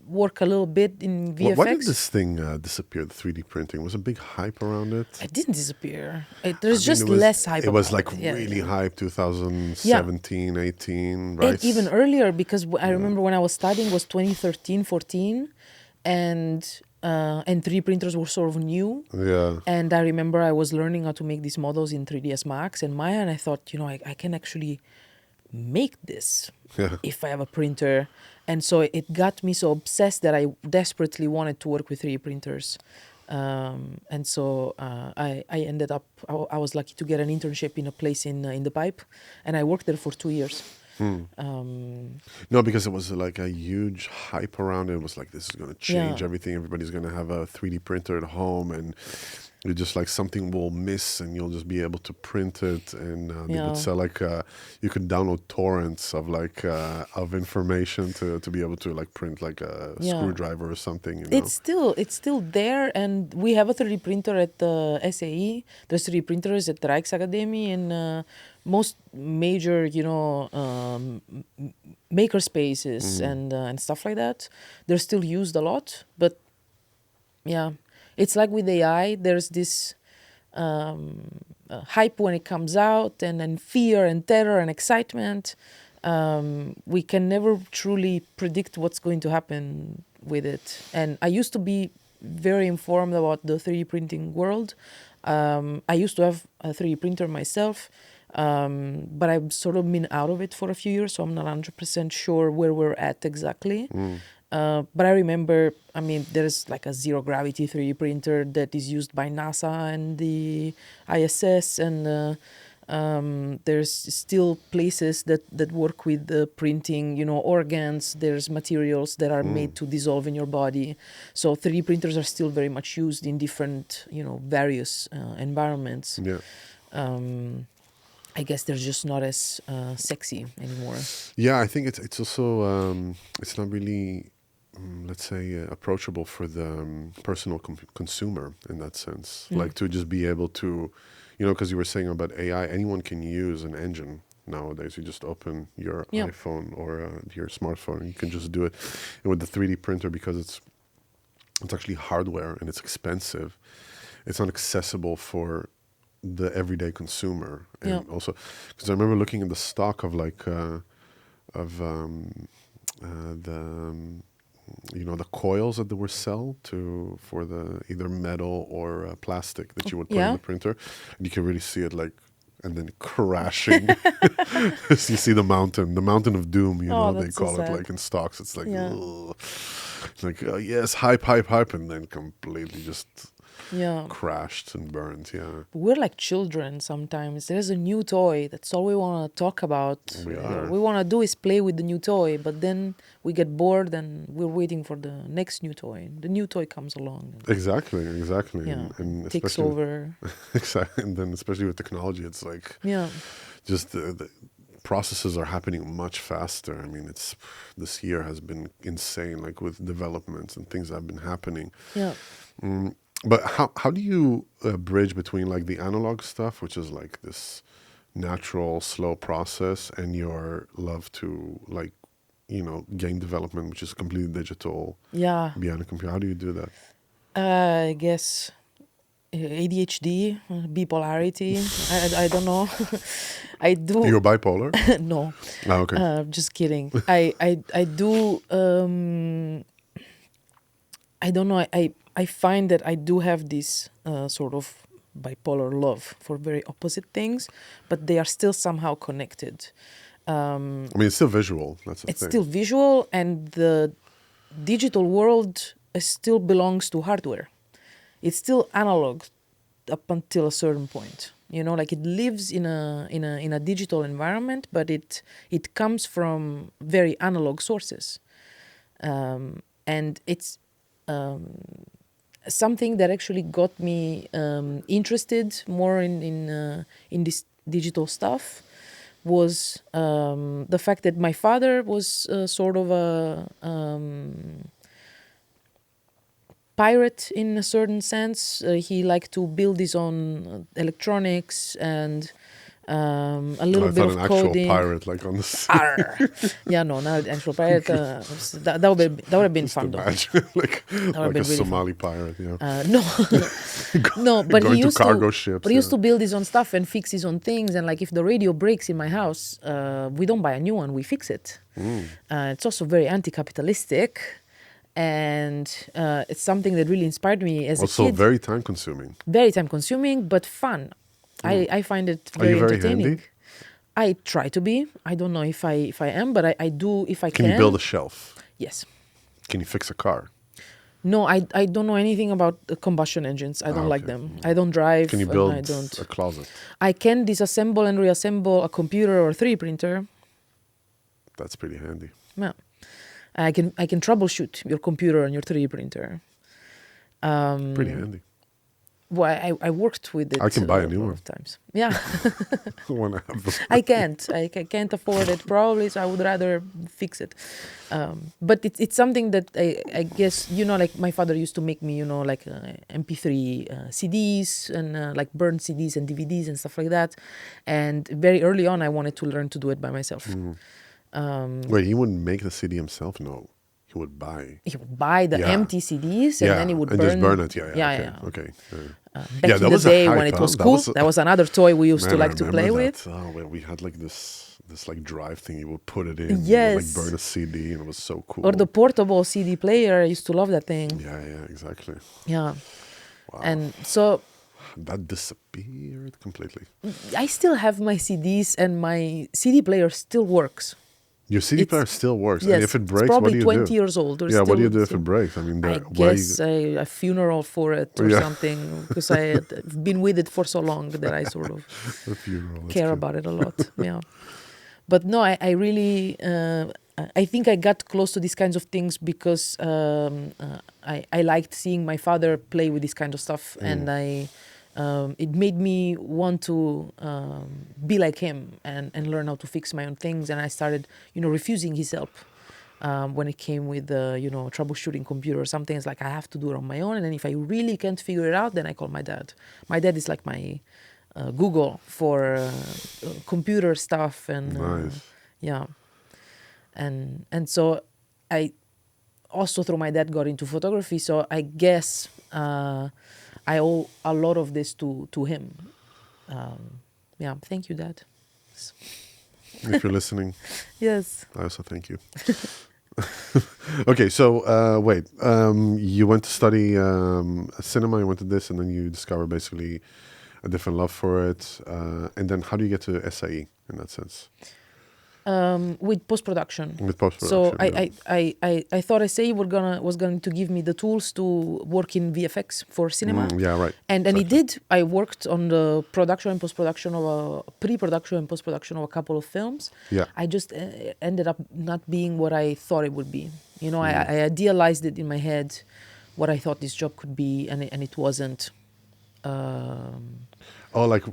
work a little bit in VFX. Why did this thing disappear, the 3D printing? Was a big hype around it? It didn't disappear. There's just it was, less hype. It was about like it. really hype 2017, 18, right? And even earlier, because I remember when I was studying was 2013, 14, and 3D printers were sort of new. Yeah. And I remember I was learning how to make these models in 3ds Max and Maya, and I thought, I can actually make this if I have a printer. And so it got me so obsessed that I desperately wanted to work with 3D printers. And so I ended up, I was lucky to get an internship in a place in the Pipe, and I worked there for 2 years. No, because it was like a huge hype around it. It was like, this is going to change everything. Everybody's going to have a 3D printer at home, and you're just like, something will miss and you'll just be able to print it. And they would sell like, you could download torrents of like, of information to be able to like print like a screwdriver or something. It's still there. And we have a 3D printer at the SAE. There's 3D printers at the Rijksakademie and most major, maker spaces and stuff like that. They're still used a lot, but it's like with AI, there's this hype when it comes out, and fear and terror and excitement. We can never truly predict what's going to happen with it. And I used to be very informed about the 3D printing world. I used to have a 3D printer myself, but I've sort of been out of it for a few years, so I'm not 100% sure where we're at exactly. But I remember, there's like a zero gravity 3D printer that is used by NASA and the ISS, and there's still places that work with printing, organs. There's materials that are made to dissolve in your body. So 3D printers are still very much used in different, various environments. I guess they're just not as sexy anymore. Yeah, I think it's also, it's not really... let's say approachable for the personal consumer in that sense, like to just be able to, because you were saying about AI, anyone can use an engine nowadays. You just open your iPhone or your smartphone and you can just do it. And with the 3D printer, because it's actually hardware and it's expensive, it's not accessible for the everyday consumer. And also, because I remember looking at the stock of like the coils that they were sell for the either metal or plastic that you would put in the printer, and you can really see it like, and then crashing. You see the mountain of doom, they call it, like in stocks. It's like, it's like yes, hype, and then completely just Yeah. crashed and burned. Yeah, We're like children sometimes. There's a new toy. That's all we want to talk about. We All are. we want to do is play with the new toy. But then we get bored and we're waiting for the next new toy. The new toy comes along. And, exactly. yeah, And takes especially over. exactly, and then especially with technology, it's like Yeah. just the processes are happening much faster. I mean, this year has been insane, like with developments and things that have been happening. Yeah. But how do you bridge between like the analog stuff, which is like this natural, slow process, and your love to like, game development, which is completely digital Yeah. behind a computer? How do you do that? I guess ADHD, bipolarity. I don't know. I do. You're bipolar? No. Oh, okay. Just kidding. I do. I don't know. I find that I do have this sort of bipolar love for very opposite things, but they are still somehow connected. I mean, it's still visual. That's the It's thing. still visual, and the digital world still belongs to hardware. It's still analog up until a certain point. Like it lives in a digital environment, but it comes from very analog sources, and it's something that actually got me interested more in this digital stuff. Was the fact that my father was sort of a pirate in a certain sense. He liked to build his own electronics and a little I bit thought of an actual coding. pirate, like on the sea. Arr. Yeah, no, not an actual pirate. That would have been Just fun though. imagine, like would've a been really Somali pirate, No, no, but going he to used cargo to. ships. But he used to build his own stuff and fix his own things. And like, if the radio breaks in my house, we don't buy a new one; we fix it. It's also very anti-capitalistic, and it's something that really inspired me as Also a kid. very time consuming. Very time-consuming, but fun. I find it Are very you very entertaining. handy? I try to be. I don't know if I am, but I do if I can. Can you build a shelf? Yes. Can you fix a car? No, I don't know anything about combustion engines. I don't like okay. them. I don't drive. Can you and build I don't. a closet? I can disassemble and reassemble a computer or 3D printer. That's pretty handy. Yeah. I can troubleshoot your computer and your 3D printer. Pretty handy. Well, I worked with it. I can buy a new lot one. of times. Yeah. When I have the I can't. I can't afford it probably, so I would rather fix it. But it's something that I guess, like my father used to make me, like MP3 CDs and like burned CDs and DVDs and stuff like that. And very early on, I wanted to learn to do it by myself. Wait, he wouldn't make the CD himself? No, he would buy. He would buy the Yeah. empty CDs and then he would and burn. just burn it. Yeah. Yeah. Okay. Back Yeah, in that the was a day hype, when it huh? was That cool, was that was another toy we used to Man, I like to remember play that. with. Oh, where we had like this like drive thing. You would put it in. You would, Yes. like burn a CD, and it was so cool. Or the portable CD player. I used to love that thing. Yeah, exactly. Yeah. Wow. And so That disappeared completely. I still have my CDs and my CD player still works. Your CD It's- player still works. Yes, And if it breaks, it's probably what do you 20 do? years old. Yeah, what do you do if it breaks? I mean, I where guess a funeral for it or Yeah. something, because I've been with it for so long that I sort of a funeral. That's care good. about it a lot. Yeah. But no, I really, I think I got close to these kinds of things because I liked seeing my father play with this kind of stuff, and it made me want to be like him and learn how to fix my own things. And I started, refusing his help when it came with, troubleshooting computer or something. It's like, I have to do it on my own. And then if I really can't figure it out, then I call my dad. My dad is like my Google for computer stuff. And Nice. yeah. And so I also through my dad got into photography. So I guess I owe a lot of this to him. Yeah, thank you, Dad. If you're listening, Yes. I also thank you. Okay, so wait. You went to study cinema, you went to this, and then you discovered basically a different love for it. And then how do you get to SAE in that sense? With post-production. With So post-production, yeah. I thought SAE was going to give me the tools to work in VFX for cinema. Yeah, right. And it Exactly. did. I worked on the production and post-production of a pre-production and post-production of a couple of films. Yeah. I just ended up not being what I thought it would be. You know, I idealized it in my head, what I thought this job could be, and it wasn't. Oh, like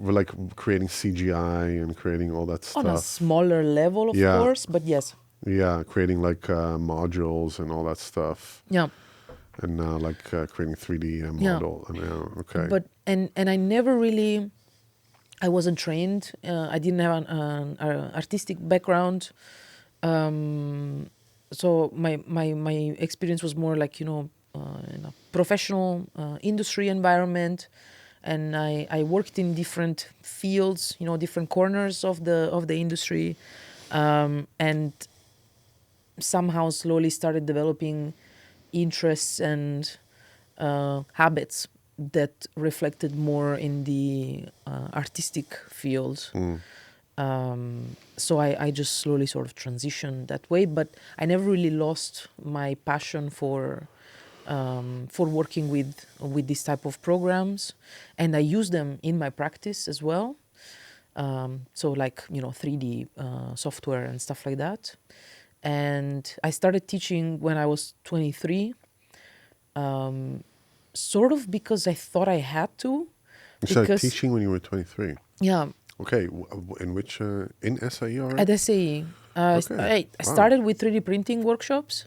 creating CGI and creating all that On a stuff. smaller level, of Yeah. course, but yes. Yeah, creating like modules and all that stuff. Yeah. And like creating 3D Yeah. model. And, okay. But and I never really, I wasn't trained. I didn't have an artistic background. So my experience was more like, you know, in a professional industry environment, and I worked in different fields, you know, different corners of the industry, and somehow slowly started developing interests and habits that reflected more in the artistic field. So I just slowly sort of transitioned that way, but I never really lost my passion for working with this type of programs, and I use them in my practice as well. So like, you know, 3D software and stuff like that. And I started teaching when I was 23, sort of because I thought I had to. You started teaching when you were 23. Yeah. Okay, in which in SAE already? At SAE. Okay. I started with 3D printing workshops,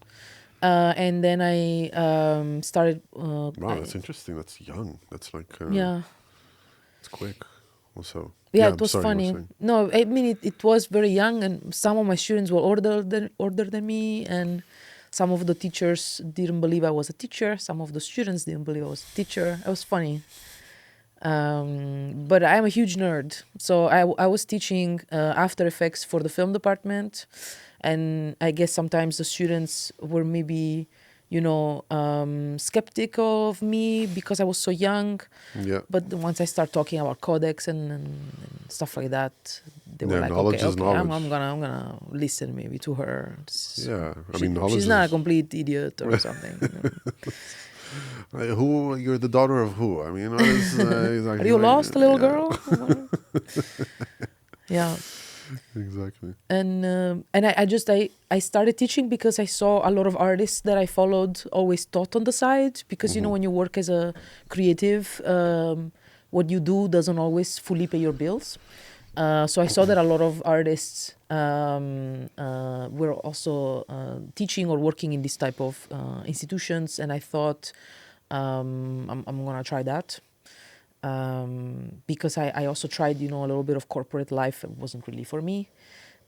and then I started. Wow, that's interesting. That's young. That's like Yeah. it's quick. Also. Yeah, it was sorry, you were funny. saying. No, I mean it was very young, and some of my students were older than me, and some of the teachers didn't believe I was a teacher. Some of the students didn't believe I was a teacher. It was funny. But I'm a huge nerd, so I was teaching After Effects for the film department, and I guess sometimes the students were maybe, you know, skeptical of me because I was so young. Yeah. But once I start talking about codecs and stuff like that, they were Yeah, like, knowledge okay, is knowledge. I'm gonna listen maybe to her. Yeah, I mean, knowledge she's not a is- complete idiot or something. You know. Who you're the daughter of who? I mean, what is, exactly Are you like- lost, little yeah. girl? Yeah. Exactly. And I started teaching because I saw a lot of artists that I followed always taught on the side, because you know, when you work as a creative, what you do doesn't always fully pay your bills. So I saw that a lot of artists were also teaching or working in this type of institutions, and I thought I'm gonna try that. Because I also tried, you know, a little bit of corporate life. It wasn't really for me.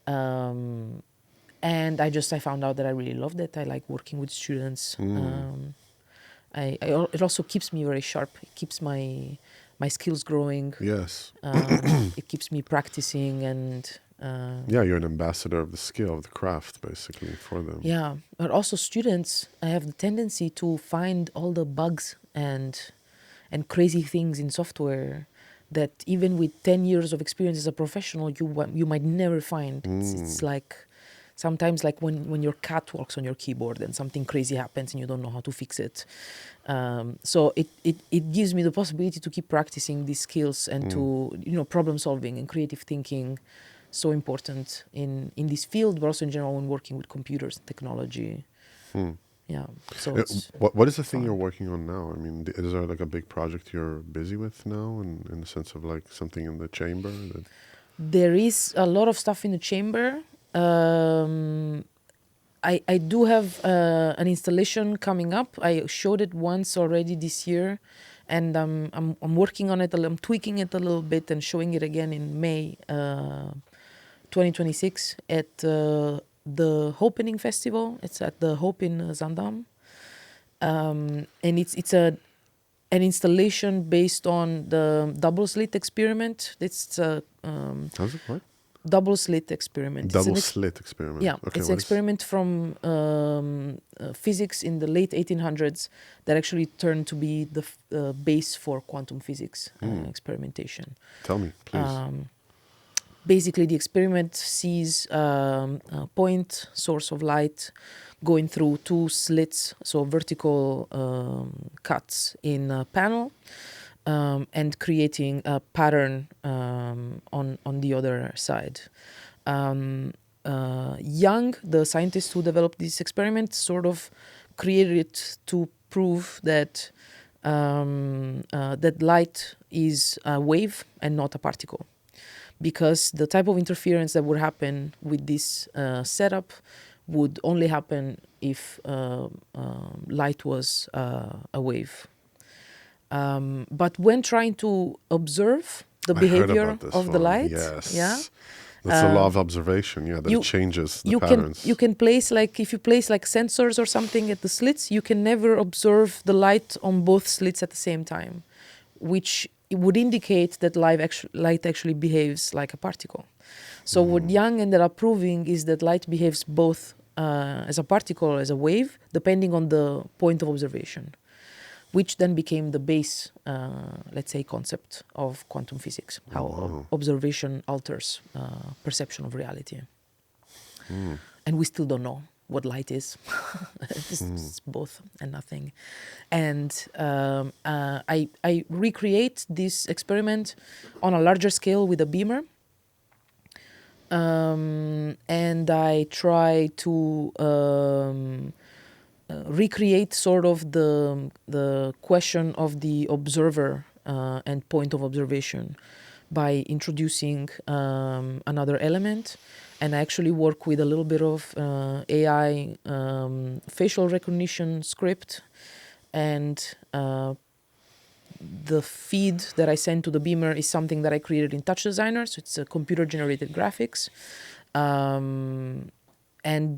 And I found out that I really loved it. I like working with students. It also keeps me very sharp. It keeps my skills growing. Yes. It keeps me practicing and... Yeah, you're an ambassador of the skill, of the craft, basically, for them. Yeah, but also students, I have the tendency to find all the bugs and crazy things in software that even with 10 years of experience as a professional, you might never find. It's like sometimes like when your cat walks on your keyboard and something crazy happens and you don't know how to fix it. So it gives me the possibility to keep practicing these skills and to, you know, problem solving and creative thinking, so important in this field, but also in general when working with computers and technology. Yeah. So it's what is the thing fun. you're working on now? I mean, is there like a big project you're busy with now, in the sense of like something in the chamber? There is a lot of stuff in the chamber. I do have an installation coming up. I showed it once already this year, and I'm working on it. I'm tweaking it a little bit and showing it again in May 2026 at the Hopening Festival. It's at the Hope in Zandam, and it's an installation based on the double slit experiment. It's a How's it? What? double slit experiment. Double slit experiment. Yeah, Okay, it's an experiment from physics in the late 1800s that actually turned to be the base for quantum physics experimentation. Tell me, please. basically the experiment sees a point source of light going through two slits, so vertical cuts in a panel, and creating a pattern on the other side. Young, the scientist who developed this experiment, sort of created it to prove that that light is a wave and not a particle, because the type of interference that would happen with this setup would only happen if light was a wave. But when trying to observe the I heard behavior about this of the one. light, Yes. yeah, That's a law of observation, that it changes the patterns. you can place, like, if you place like sensors or something at the slits, you can never observe the light on both slits at the same time, which it would indicate that light actually behaves like a particle. So what Young ended up proving is that light behaves both as a particle, as a wave, depending on the point of observation, which then became the base, let's say, concept of quantum physics, how observation alters perception of reality. And we still don't know what light is. It's both and nothing. And I recreate this experiment on a larger scale with a beamer. And I try to recreate sort of the question of the observer and point of observation by introducing another element. And I actually work with a little bit of AI facial recognition script, and the feed that I send to the beamer is something that I created in Touch Designer, so it's a computer-generated graphics. And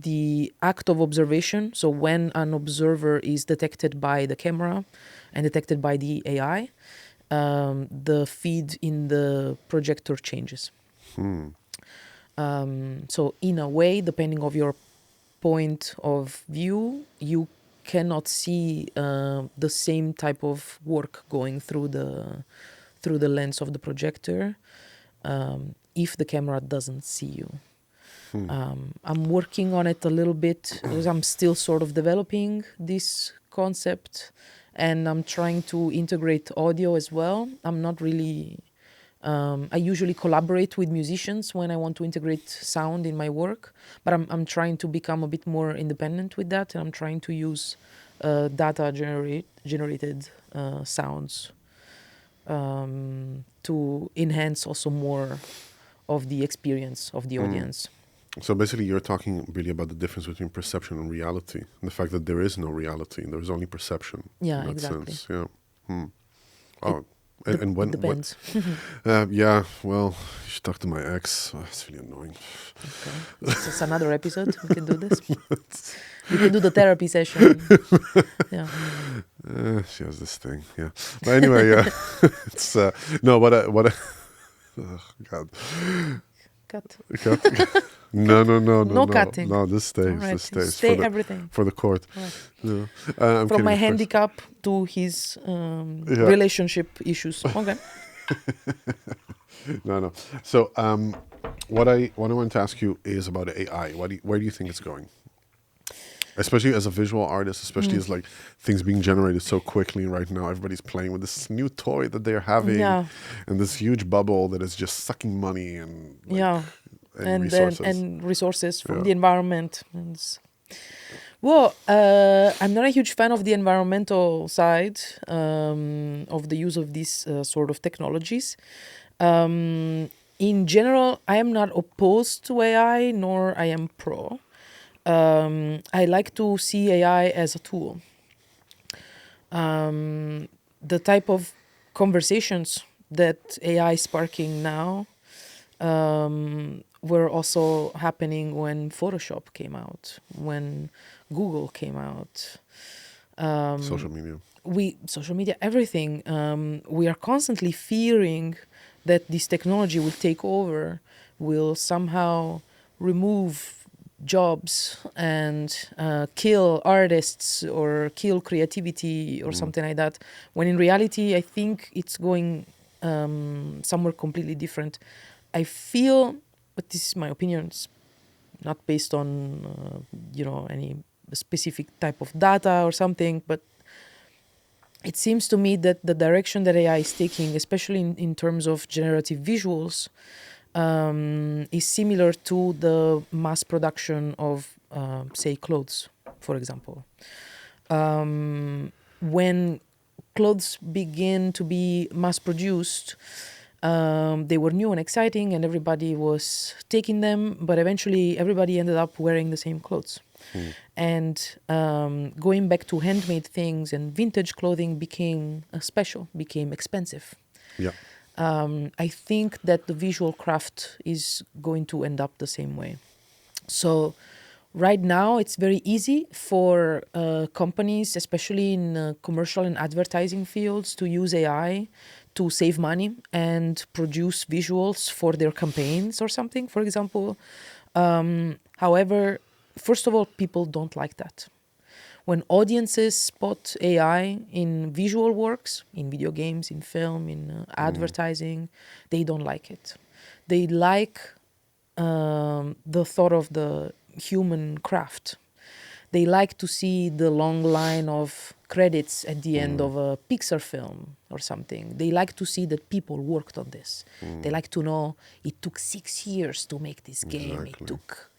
the act of observation, so when an observer is detected by the camera and detected by the AI, the feed in the projector changes. So in a way, depending on your point of view, you cannot see the same type of work going through the lens of the projector if the camera doesn't see you. I'm working on it a little bit because I'm still sort of developing this concept, and I'm trying to integrate audio as well. I'm not really... I usually collaborate with musicians when I want to integrate sound in my work, but I'm trying to become a bit more independent with that, and I'm trying to use data generated sounds to enhance also more of the experience of the audience. So basically you're talking really about the difference between perception and reality, and the fact that there is no reality, there is only perception. Yeah, in that exactly. sense. Yeah. Oh. And when, it depends. yeah, well, you should talk to my ex. Oh, it's really annoying. Okay. It's another episode. We can do this. We can do the therapy session. Yeah. She has this thing. Yeah. But anyway, yeah. It's no. What I oh God. Cut. No. No cutting. No, this stays. Right. This stays. Stay for everything. For the court. Right. Yeah. I'm From kidding, my of course. handicap to his relationship issues. Okay. No. So, what I want to ask you is about AI. Where do you think it's going? Especially as a visual artist, especially as like things being generated so quickly right now. Everybody's playing with this new toy that they're having, and this huge bubble that is just sucking money and and resources. And resources from the environment. Well, I'm not a huge fan of the environmental side of the use of these sort of technologies. In general, I am not opposed to AI, nor I am pro. I like to see AI as a tool. The type of conversations that AI is sparking now were also happening when Photoshop came out, when Google came out. Social media. Social media, everything. We are constantly fearing that this technology will take over, will somehow remove jobs and kill artists or kill creativity or something like that, when in reality I think it's going somewhere completely different. I feel, but this is my opinion, it's not based on any specific type of data or something, but it seems to me that the direction that AI is taking, especially in terms of generative visuals, is similar to the mass production of, say, clothes, for example. When clothes begin to be mass produced, they were new and exciting and everybody was taking them, but eventually everybody ended up wearing the same clothes. And going back to handmade things and vintage clothing became special, became expensive. Yeah. I think that the visual craft is going to end up the same way. So right now it's very easy for companies, especially in commercial and advertising fields, to use AI to save money and produce visuals for their campaigns or something, for example. However, first of all, people don't like that. When audiences spot AI in visual works, in video games, in film, in advertising, they don't like it. They like the thought of the human craft. They like to see the long line of credits at the end of a Pixar film or something. They like to see that people worked on this. They like to know it took 6 years to make this game. Exactly. It took,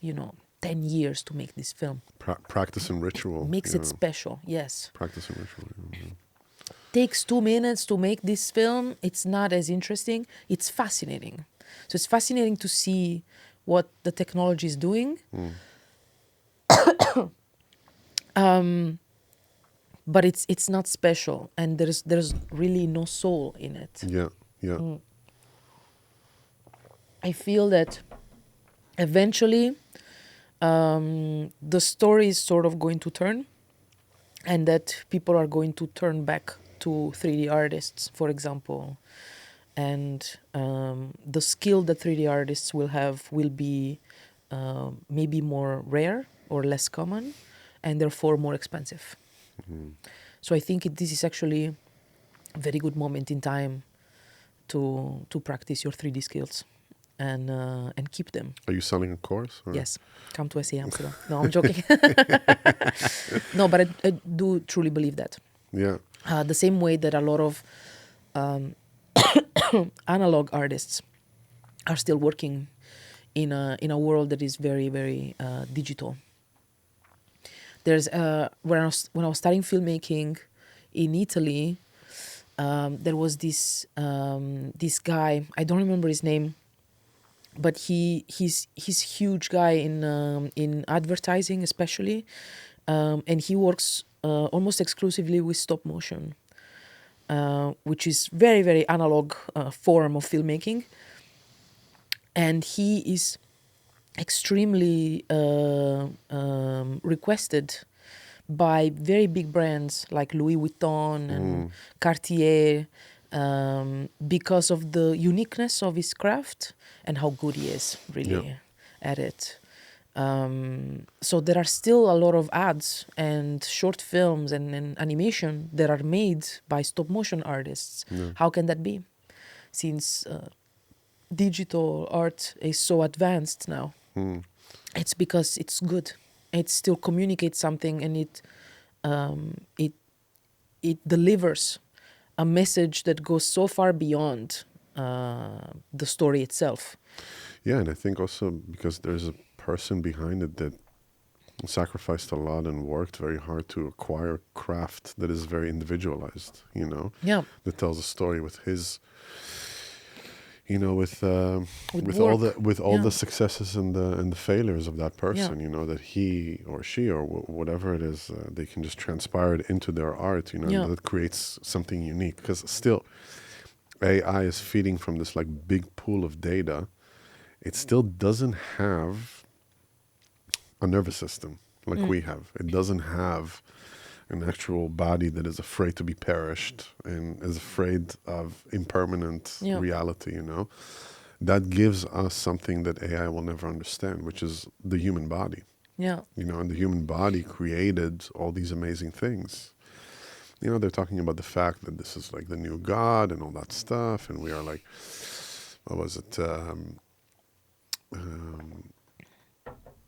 10 years to make this film. Practice and ritual. Makes it special, yes. Practice and ritual. Yeah. Takes 2 minutes to make this film. It's not as interesting. It's fascinating. So it's fascinating to see what the technology is doing. But it's not special, and there's really no soul in it. Yeah. I feel that eventually the story is sort of going to turn, and that people are going to turn back to 3D artists, for example. And the skill that 3D artists will have will be maybe more rare or less common, and therefore more expensive. So I think this is actually a very good moment in time to practice your 3D skills and keep them. Are you selling a course? Or? Yes, come to SAE Amsterdam. No, I'm joking. No, but I do truly believe that. Yeah. The same way that a lot of analog artists are still working in a world that is very, very digital. There's when I was studying filmmaking in Italy, there was this guy. I don't remember his name, but he's huge guy in advertising especially, and he works almost exclusively with stop motion, which is very, very analog form of filmmaking, and he is extremely requested by very big brands like Louis Vuitton and Cartier, because of the uniqueness of his craft and how good he is really at it. So there are still a lot of ads and short films and animation that are made by stop motion artists. How can that be? Since digital art is so advanced now. It's because it's good. It still communicates something, and it delivers a message that goes so far beyond the story itself. Yeah, and I think also because there's a person behind it that sacrificed a lot and worked very hard to acquire craft that is very individualized, Yeah. that tells a story with his, with work. all the successes and the failures of that person, that he or she or whatever it is, they can just transpire it into their art, that creates something unique. Because still, AI is feeding from this like big pool of data. It still doesn't have a nervous system like we have. It doesn't have an actual body that is afraid to be perished and is afraid of impermanent reality, That gives us something that AI will never understand, which is the human body. Yeah. And the human body created all these amazing things. They're talking about the fact that this is like the new God and all that stuff, and we are like, what was it?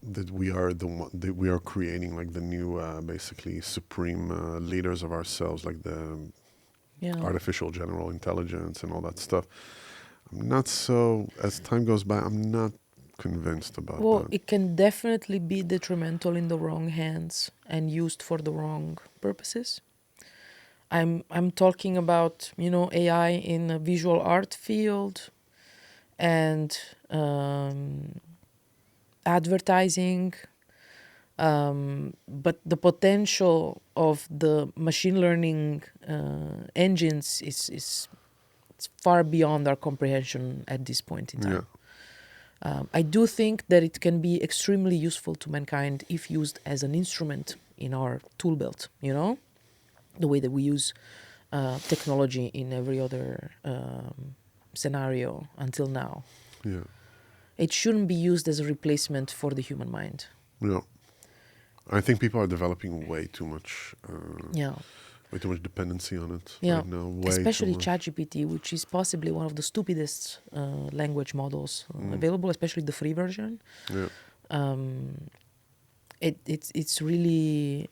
That we are the one that we are creating like the new basically supreme leaders of ourselves, like the Yeah. artificial general intelligence and all that stuff. I'm not so, as time goes by, I'm not convinced about Well, that. it can definitely be detrimental in the wrong hands and used for the wrong purposes. I'm talking about, you know, AI in a visual art field and advertising. But the potential of the machine learning engines is it's far beyond our comprehension at this point in time. I do think that it can be extremely useful to mankind if used as an instrument in our tool belt, you know, the way that we use technology in every other scenario until now. Yeah. It shouldn't be used as a replacement for the human mind. Yeah. I think people are developing way too much dependency on it right now. Way Especially too much. ChatGPT, which is possibly one of the stupidest language models available, especially the free version. Yeah. It's really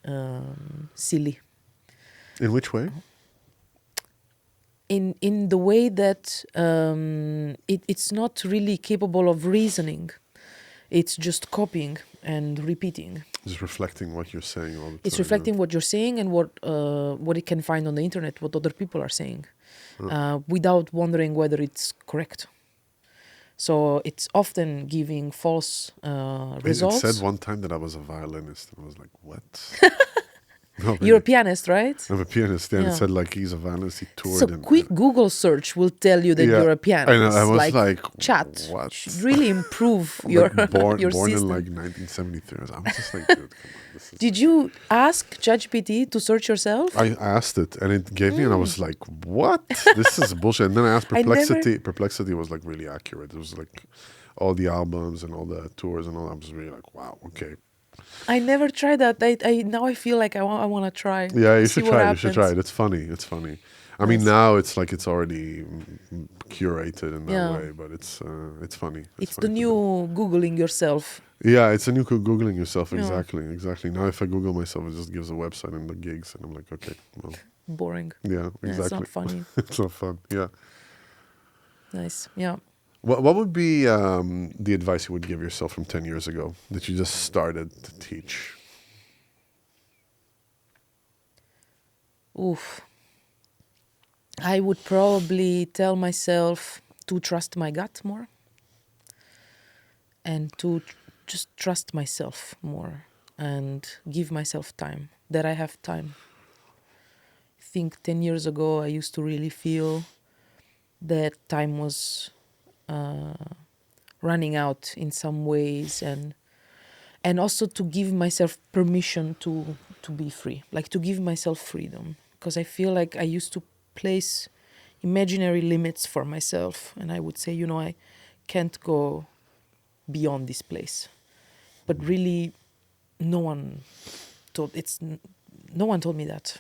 silly. In which way? In the way that it's not really capable of reasoning. It's just copying and repeating. It's reflecting what you're saying all the time. It's reflecting what you're saying and what it can find on the internet, what other people are saying, without wondering whether it's correct. So it's often giving false results. It said one time that I was a violinist, and I was like, what? No, really. You're a pianist, right? I'm a pianist, yeah. And Yeah. it said like he's a violinist, he toured. So and, quick Google search will tell you that you're a pianist. I know, I was like chat. what? Should really improve I'm your like born your in system. like 1973. I'm just like, dude, come on. This is Did you ask ChatGPT to search yourself? I asked it and it gave me, and I was like, what? This is bullshit. And then I asked Perplexity. Perplexity was like really accurate. It was like all the albums and all the tours and all that. I was really like, wow, okay. I never tried that. I now I feel like I want to try. Yeah, you see should what try it. You happens. should try it. It's funny. It's funny. I mean, now it's like it's already curated in that way, but it's funny. It's funny the new Googling yourself. Yeah, it's a new Googling yourself. Yeah. Exactly. Now if I Google myself, it just gives a website and the gigs, and I'm like, okay, well, Boring. yeah, exactly. Yeah, it's not funny. It's not fun. Yeah. Nice. Yeah. What would be the advice you would give yourself from 10 years ago that you just started to teach? Oof. I would probably tell myself to trust my gut more and to just trust myself more and give myself time, that I have time. I think 10 years ago, I used to really feel that time was running out in some ways, and also to give myself permission to be free, like to give myself freedom, because I feel like I used to place imaginary limits for myself, and I would say, you know, I can't go beyond this place, but really no one told me that.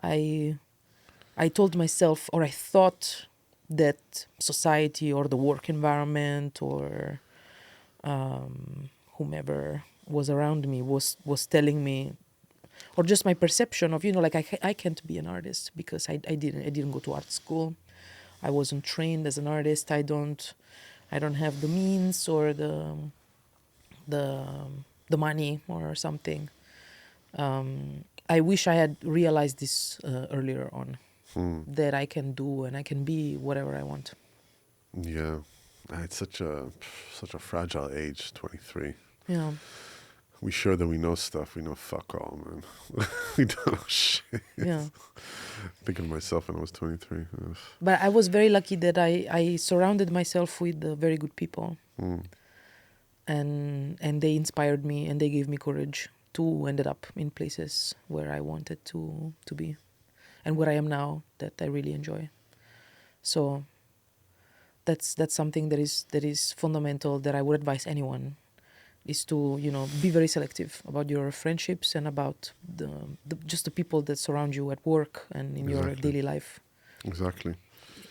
I told myself, or I thought that society or the work environment or whomever was around me was telling me, or just my perception of, you know, like I can't be an artist because I didn't go to art school. I wasn't trained as an artist. I don't have the means or the money or something. I wish I had realized this earlier on, that I can do and I can be whatever I want. Yeah, it's such a fragile age, 23. Yeah. We sure that we know stuff. We know fuck all, man. We don't know shit. Yeah. Thinking of myself when I was 23. Ugh. But I was very lucky that I surrounded myself with very good people. And they inspired me and they gave me courage to end up in places where I wanted to be and where I am now, that I really enjoy. So that's something that is fundamental, that I would advise anyone, is to, you know, be very selective about your friendships and about the people that surround you at work and in your daily life. Exactly.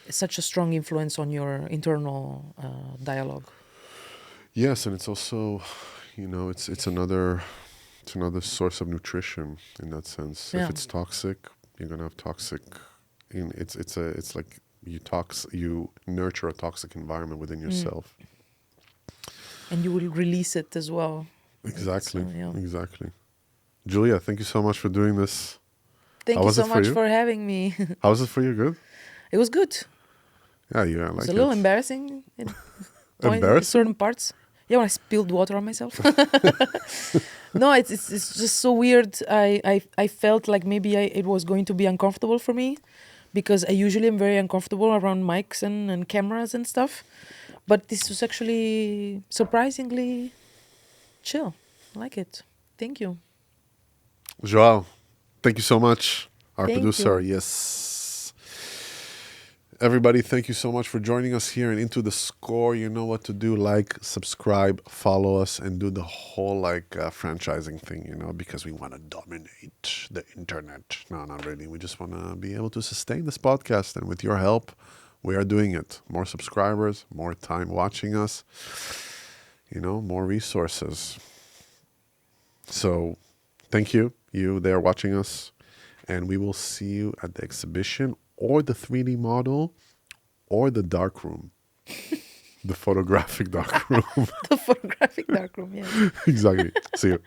such a strong influence on your internal dialogue. Yes, and it's also, it's another source of nutrition in that sense. Yeah. If it's toxic, you're gonna have toxic. It's like you nurture a toxic environment within yourself. And you will release it as well. Exactly. So, yeah. Exactly. Julia, thank you so much for doing this. Thank How you was so it for much you? for having me. How was it for you? Good. It was good. Yeah, I It like was a little it. embarrassing in Embarrassing? certain parts. Yeah, when I spilled water on myself. No, it's just so weird. I felt like maybe it was going to be uncomfortable for me, because I usually am very uncomfortable around mics and cameras and stuff. But this was actually surprisingly chill. I like it. Thank you. Joao, thank you so much. Our Thank producer, you. yes. Everybody, thank you so much for joining us here and Into the Score. You know what to do. Like, subscribe, follow us, and do the whole franchising thing, because we want to dominate the internet. No, not really. We just want to be able to sustain this podcast. And with your help, we are doing it. More subscribers, more time watching us, more resources. So thank you there watching us. And we will see you at the exhibition or the 3D model or the darkroom. The photographic darkroom. The photographic darkroom, yeah. Exactly. See you.